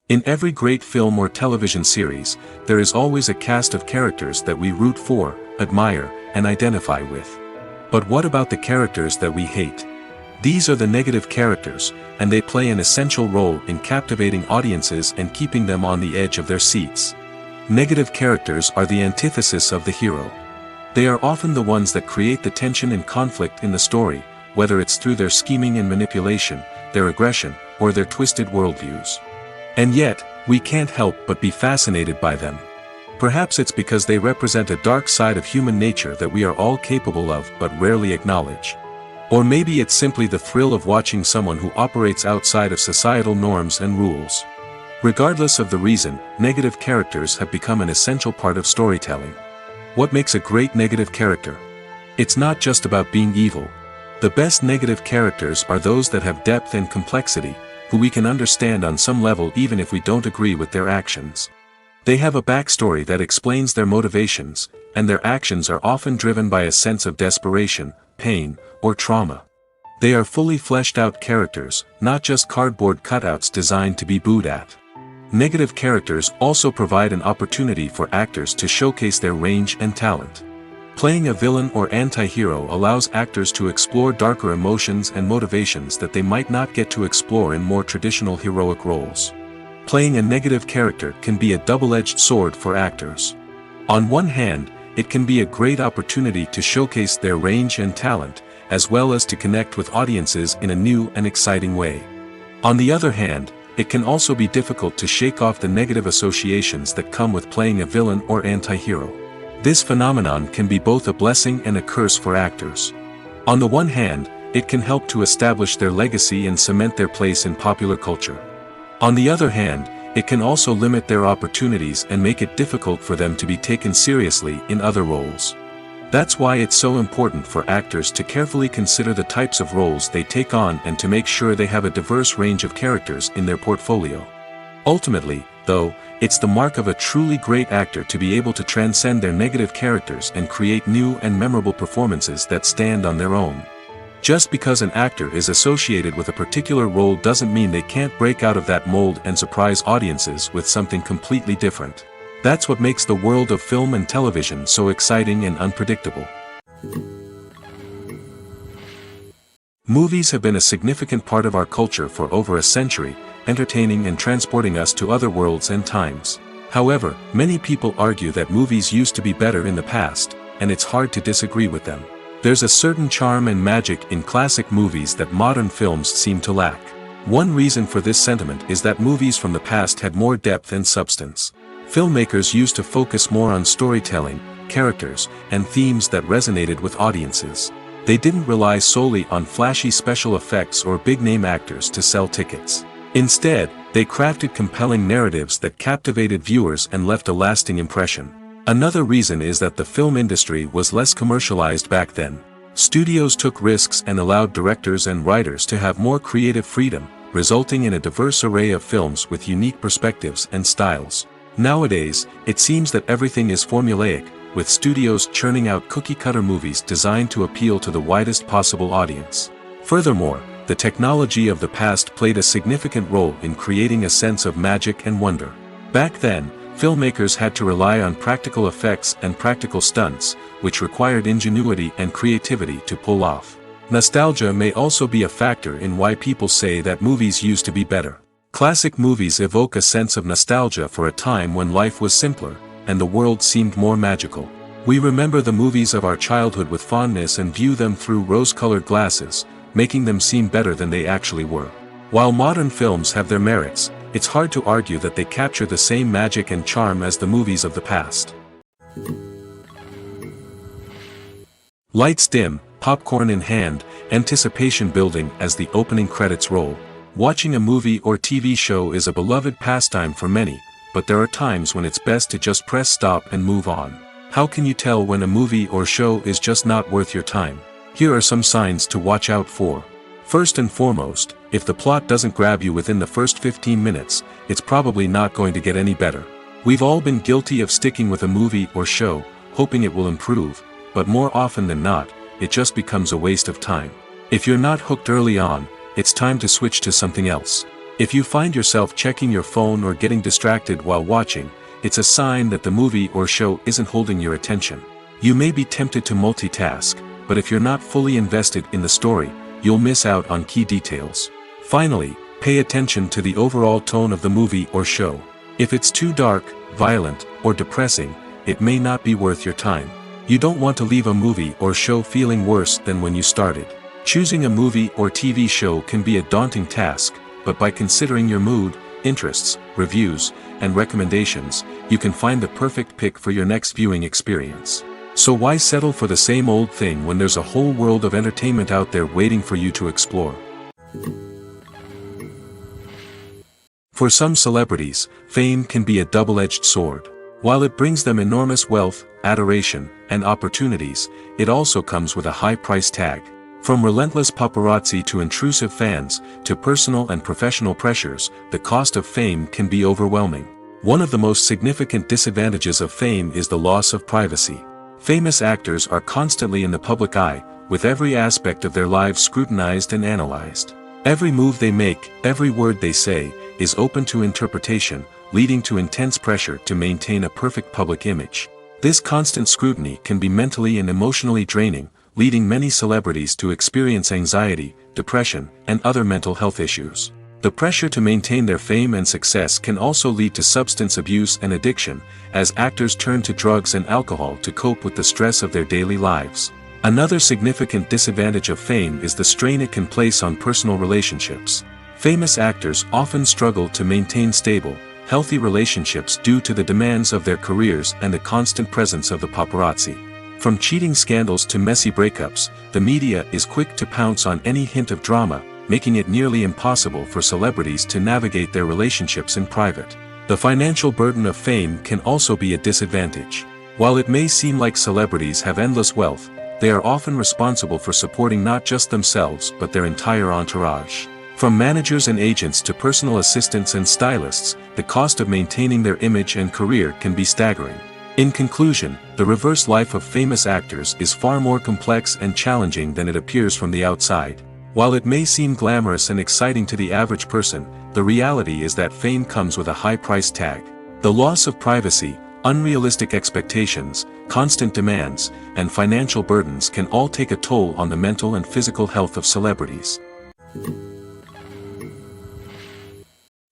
In every great film or television series, there is always a cast of characters that we root for, admire, and identify with. But what about the characters that we hate? These are the negative characters, and they play an essential role in captivating audiences and keeping them on the edge of their seats. Negative characters are the antithesis of the hero. They are often the ones that create the tension and conflict in the story, whether it's through their scheming and manipulation, their aggression, or their twisted worldviews. And yet, we can't help but be fascinated by them. Perhaps it's because they represent a dark side of human nature that we are all capable of but rarely acknowledge. Or maybe it's simply the thrill of watching someone who operates outside of societal norms and rules. Regardless of the reason, negative characters have become an essential part of storytelling. What makes a great negative character? It's not just about being evil. The best negative characters are those that have depth and complexity, who we can understand on some level even if we don't agree with their actions. They have a backstory that explains their motivations, and their actions are often driven by a sense of desperation, pain, or trauma. They are fully fleshed out characters, not just cardboard cutouts designed to be booed at. Negative characters also provide an opportunity for actors to showcase their range and talent. Playing a villain or anti-hero allows actors to explore darker emotions and motivations that they might not get to explore in more traditional heroic roles. Playing a negative character can be a double-edged sword for actors. On one hand, it can be a great opportunity to showcase their range and talent, as well as to connect with audiences in a new and exciting way. On the other hand, it can also be difficult to shake off the negative associations that come with playing a villain or anti-hero. This phenomenon can be both a blessing and a curse for actors. On the one hand, it can help to establish their legacy and cement their place in popular culture. On the other hand, it can also limit their opportunities and make it difficult for them to be taken seriously in other roles. That's why it's so important for actors to carefully consider the types of roles they take on and to make sure they have a diverse range of characters in their portfolio. Ultimately, though, it's the mark of a truly great actor to be able to transcend their negative characters and create new and memorable performances that stand on their own. Just because an actor is associated with a particular role doesn't mean they can't break out of that mold and surprise audiences with something completely different. That's what makes the world of film and television so exciting and unpredictable. Movies have been a significant part of our culture for over a century, entertaining and transporting us to other worlds and times. However, many people argue that movies used to be better in the past, and it's hard to disagree with them. There's a certain charm and magic in classic movies that modern films seem to lack. One reason for this sentiment is that movies from the past had more depth and substance. Filmmakers used to focus more on storytelling, characters, and themes that resonated with audiences. They didn't rely solely on flashy special effects or big-name actors to sell tickets. Instead, they crafted compelling narratives that captivated viewers and left a lasting impression. Another reason is that the film industry was less commercialized back then. Studios took risks and allowed directors and writers to have more creative freedom, resulting in a diverse array of films with unique perspectives and styles. Nowadays, it seems that everything is formulaic, with studios churning out cookie-cutter movies designed to appeal to the widest possible audience. Furthermore, the technology of the past played a significant role in creating a sense of magic and wonder. Back then, filmmakers had to rely on practical effects and practical stunts, which required ingenuity and creativity to pull off. Nostalgia may also be a factor in why people say that movies used to be better. Classic movies evoke a sense of nostalgia for a time when life was simpler, and the world seemed more magical. We remember the movies of our childhood with fondness and view them through rose-colored glasses, making them seem better than they actually were. While modern films have their merits, it's hard to argue that they capture the same magic and charm as the movies of the past. Lights dim, popcorn in hand, anticipation building as the opening credits roll. Watching a movie or TV show is a beloved pastime for many, but there are times when it's best to just press stop and move on. How can you tell when a movie or show is just not worth your time? Here are some signs to watch out for. First and foremost, if the plot doesn't grab you within the first 15 minutes, it's probably not going to get any better. We've all been guilty of sticking with a movie or show, hoping it will improve, but more often than not, it just becomes a waste of time. If you're not hooked early on, it's time to switch to something else. If you find yourself checking your phone or getting distracted while watching, it's a sign that the movie or show isn't holding your attention. You may be tempted to multitask, but if you're not fully invested in the story, you'll miss out on key details. Finally, pay attention to the overall tone of the movie or show. If it's too dark, violent, or depressing, it may not be worth your time. You don't want to leave a movie or show feeling worse than when you started. Choosing a movie or TV show can be a daunting task, but by considering your mood, interests, reviews, and recommendations, you can find the perfect pick for your next viewing experience. So why settle for the same old thing when there's a whole world of entertainment out there waiting for you to explore? For some celebrities, fame can be a double-edged sword. While it brings them enormous wealth, adoration, and opportunities, it also comes with a high price tag. From relentless paparazzi to intrusive fans, to personal and professional pressures, the cost of fame can be overwhelming. One of the most significant disadvantages of fame is the loss of privacy. Famous actors are constantly in the public eye, with every aspect of their lives scrutinized and analyzed. Every move they make, every word they say, is open to interpretation, leading to intense pressure to maintain a perfect public image. This constant scrutiny can be mentally and emotionally draining, leading many celebrities to experience anxiety, depression, and other mental health issues. The pressure to maintain their fame and success can also lead to substance abuse and addiction, as actors turn to drugs and alcohol to cope with the stress of their daily lives. Another significant disadvantage of fame is the strain it can place on personal relationships. Famous actors often struggle to maintain stable, healthy relationships due to the demands of their careers and the constant presence of the paparazzi. From cheating scandals to messy breakups, the media is quick to pounce on any hint of drama, making it nearly impossible for celebrities to navigate their relationships in private. The financial burden of fame can also be a disadvantage. While it may seem like celebrities have endless wealth, they are often responsible for supporting not just themselves but their entire entourage. From managers and agents to personal assistants and stylists, the cost of maintaining their image and career can be staggering. In conclusion, the reverse life of famous actors is far more complex and challenging than it appears from the outside. While it may seem glamorous and exciting to the average person, the reality is that fame comes with a high price tag. The loss of privacy, Unrealistic expectations, constant demands, and financial burdens can all take a toll on the mental and physical health of celebrities.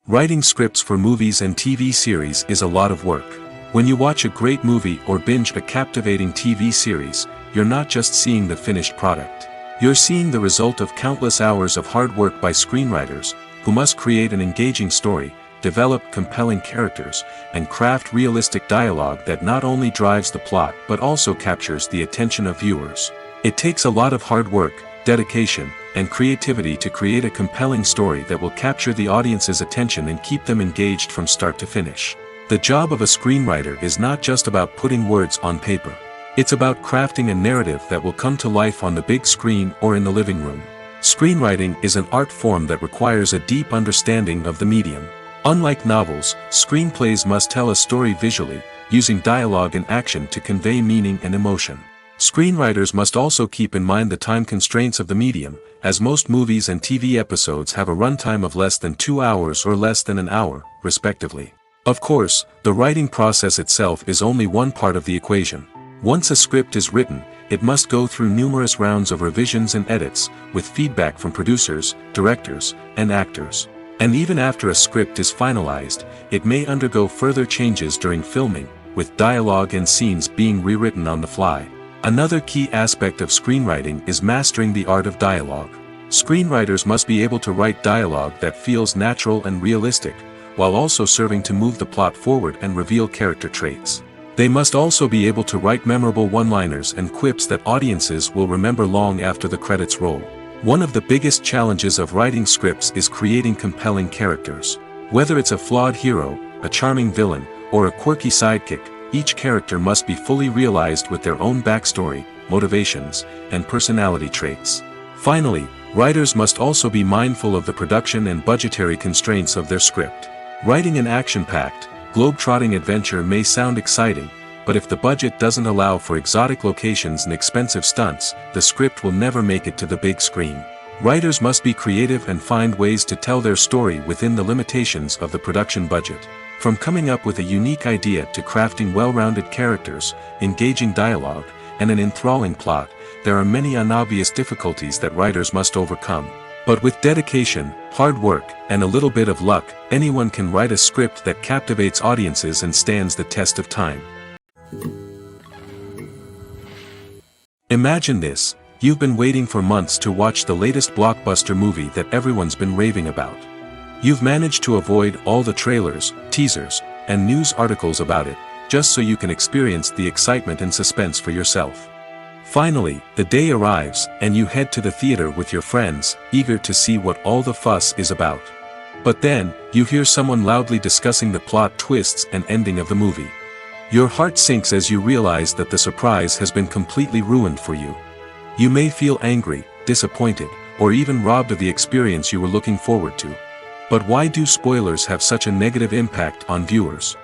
Writing scripts for movies and TV series is a lot of work. When you watch a great movie or binge a captivating TV series, you're not just seeing the finished product. You're seeing the result of countless hours of hard work by screenwriters, who must create an engaging story, develop compelling characters, and craft realistic dialogue that not only drives the plot but also captures the attention of viewers. It takes a lot of hard work, dedication, and creativity to create a compelling story that will capture the audience's attention and keep them engaged from start to finish. The job of a screenwriter is not just about putting words on paper. It's about crafting a narrative that will come to life on the big screen or in the living room. Screenwriting is an art form that requires a deep understanding of the medium. Unlike novels, screenplays must tell a story visually, using dialogue and action to convey meaning and emotion. Screenwriters must also keep in mind the time constraints of the medium, as most movies and TV episodes have a runtime of less than 2 hours or less than an hour, respectively. Of course, the writing process itself is only one part of the equation. Once a script is written, it must go through numerous rounds of revisions and edits, with feedback from producers, directors, and actors. And even after a script is finalized, it may undergo further changes during filming, with dialogue and scenes being rewritten on the fly. Another key aspect of screenwriting is mastering the art of dialogue. Screenwriters must be able to write dialogue that feels natural and realistic, while also serving to move the plot forward and reveal character traits. They must also be able to write memorable one-liners and quips that audiences will remember long after the credits roll. One of the biggest challenges of writing scripts is creating compelling characters. Whether it's a flawed hero, a charming villain, or a quirky sidekick, each character must be fully realized with their own backstory, motivations, and personality traits. Finally, writers must also be mindful of the production and budgetary constraints of their script. Writing an action-packed, globe-trotting adventure may sound exciting, but if the budget doesn't allow for exotic locations and expensive stunts, the script will never make it to the big screen. Writers must be creative and find ways to tell their story within the limitations of the production budget. From coming up with a unique idea to crafting well-rounded characters, engaging dialogue, and an enthralling plot, there are many unobvious difficulties that writers must overcome. But with dedication, hard work, and a little bit of luck, anyone can write a script that captivates audiences and stands the test of time. Imagine this: you've been waiting for months to watch the latest blockbuster movie that everyone's been raving about. You've managed to avoid all the trailers, teasers, and news articles about it, just so you can experience the excitement and suspense for yourself. Finally, the day arrives, and you head to the theater with your friends, eager to see what all the fuss is about. But then, you hear someone loudly discussing the plot twists and ending of the movie. Your heart sinks as you realize that the surprise has been completely ruined for you. You may feel angry, disappointed, or even robbed of the experience you were looking forward to. But why do spoilers have such a negative impact on viewers?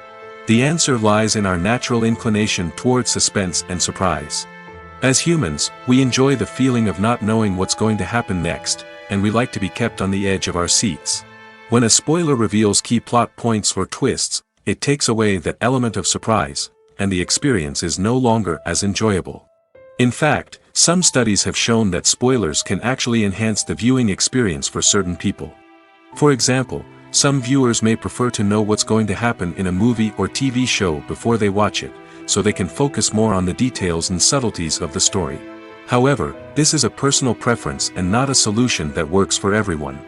The answer lies in our natural inclination towards suspense and surprise. As humans, we enjoy the feeling of not knowing what's going to happen next, and we like to be kept on the edge of our seats. When a spoiler reveals key plot points or twists, it takes away that element of surprise, and the experience is no longer as enjoyable. In fact, some studies have shown that spoilers can actually enhance the viewing experience for certain people. For example, some viewers may prefer to know what's going to happen in a movie or TV show before they watch it, so they can focus more on the details and subtleties of the story. However, this is a personal preference and not a solution that works for everyone.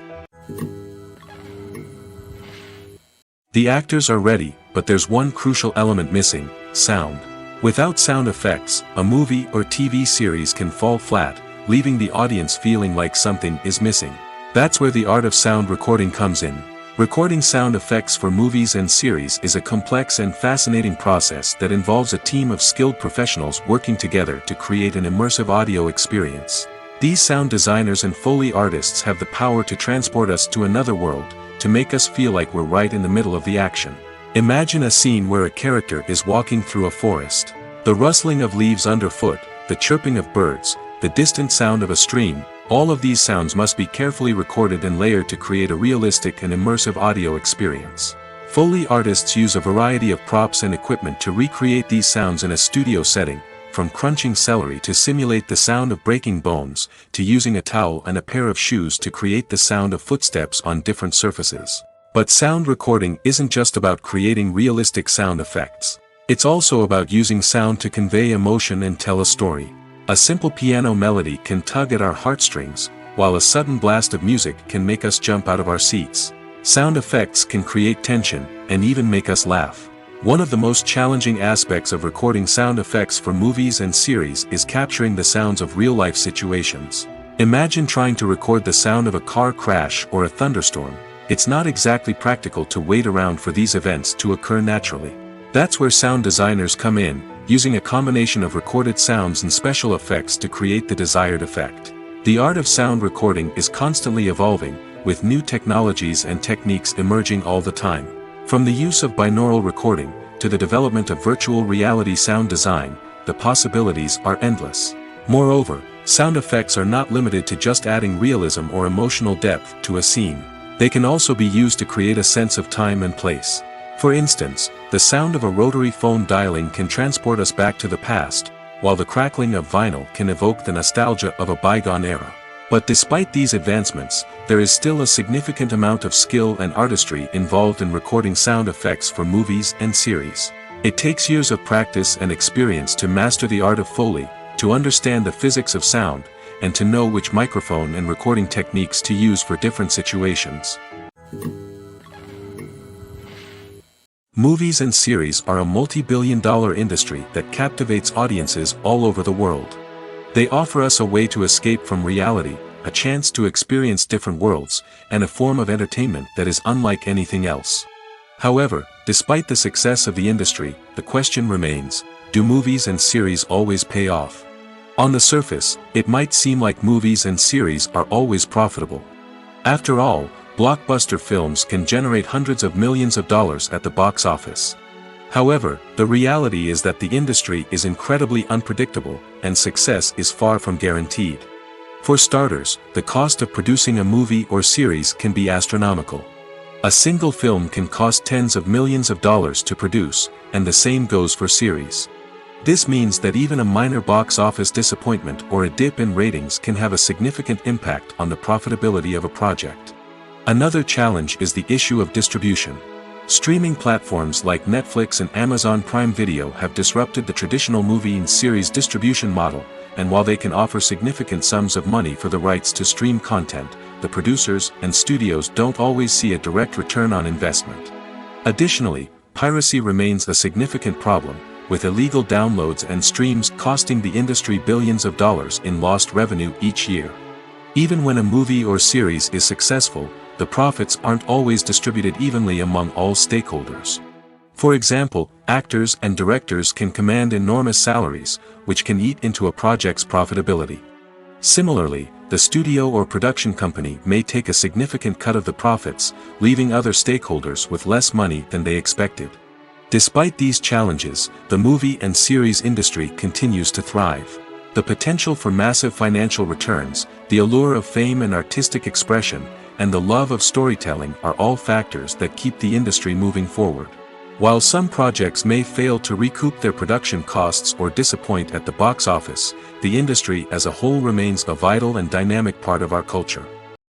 The actors are ready, but there's one crucial element missing: sound. Without sound effects, a movie or TV series can fall flat, leaving the audience feeling like something is missing. That's where the art of sound recording comes in. Recording sound effects for movies and series is a complex and fascinating process that involves a team of skilled professionals working together to create an immersive audio experience. These sound designers and Foley artists have the power to transport us to another world, to make us feel like we're right in the middle of the action. Imagine a scene where a character is walking through a forest. The rustling of leaves underfoot, the chirping of birds, the distant sound of a stream, all of these sounds must be carefully recorded and layered to create a realistic and immersive audio experience. Foley artists use a variety of props and equipment to recreate these sounds in a studio setting, from crunching celery to simulate the sound of breaking bones, to using a towel and a pair of shoes to create the sound of footsteps on different surfaces. But sound recording isn't just about creating realistic sound effects. It's also about using sound to convey emotion and tell a story. A simple piano melody can tug at our heartstrings, while a sudden blast of music can make us jump out of our seats. Sound effects can create tension, and even make us laugh. One of the most challenging aspects of recording sound effects for movies and series is capturing the sounds of real-life situations. Imagine trying to record the sound of a car crash or a thunderstorm. It's not exactly practical to wait around for these events to occur naturally. That's where sound designers come in, using a combination of recorded sounds and special effects to create the desired effect. The art of sound recording is constantly evolving, with new technologies and techniques emerging all the time. From the use of binaural recording, to the development of virtual reality sound design, the possibilities are endless. Moreover, sound effects are not limited to just adding realism or emotional depth to a scene. They can also be used to create a sense of time and place. For instance, the sound of a rotary phone dialing can transport us back to the past, while the crackling of vinyl can evoke the nostalgia of a bygone era. But despite these advancements, there is still a significant amount of skill and artistry involved in recording sound effects for movies and series. It takes years of practice and experience to master the art of Foley, to understand the physics of sound, and to know which microphone and recording techniques to use for different situations. Movies and series are a multi-billion-dollar industry that captivates audiences all over the world. They offer us a way to escape from reality, a chance to experience different worlds, and a form of entertainment that is unlike anything else. However, despite the success of the industry, the question remains, do movies and series always pay off? On the surface, it might seem like movies and series are always profitable. After all, blockbuster films can generate hundreds of millions of dollars at the box office. However, the reality is that the industry is incredibly unpredictable, and success is far from guaranteed. For starters, the cost of producing a movie or series can be astronomical. A single film can cost tens of millions of dollars to produce, and the same goes for series. This means that even a minor box office disappointment or a dip in ratings can have a significant impact on the profitability of a project. Another challenge is the issue of distribution. Streaming platforms like Netflix and Amazon Prime Video have disrupted the traditional movie and series distribution model, and while they can offer significant sums of money for the rights to stream content, the producers and studios don't always see a direct return on investment. Additionally, piracy remains a significant problem, with illegal downloads and streams costing the industry billions of dollars in lost revenue each year. Even when a movie or series is successful, the profits aren't always distributed evenly among all stakeholders. For example, actors and directors can command enormous salaries, which can eat into a project's profitability. Similarly, the studio or production company may take a significant cut of the profits, leaving other stakeholders with less money than they expected. Despite these challenges, the movie and series industry continues to thrive. The potential for massive financial returns, the allure of fame and artistic expression, and the love of storytelling are all factors that keep the industry moving forward. While some projects may fail to recoup their production costs or disappoint at the box office, the industry as a whole remains a vital and dynamic part of our culture.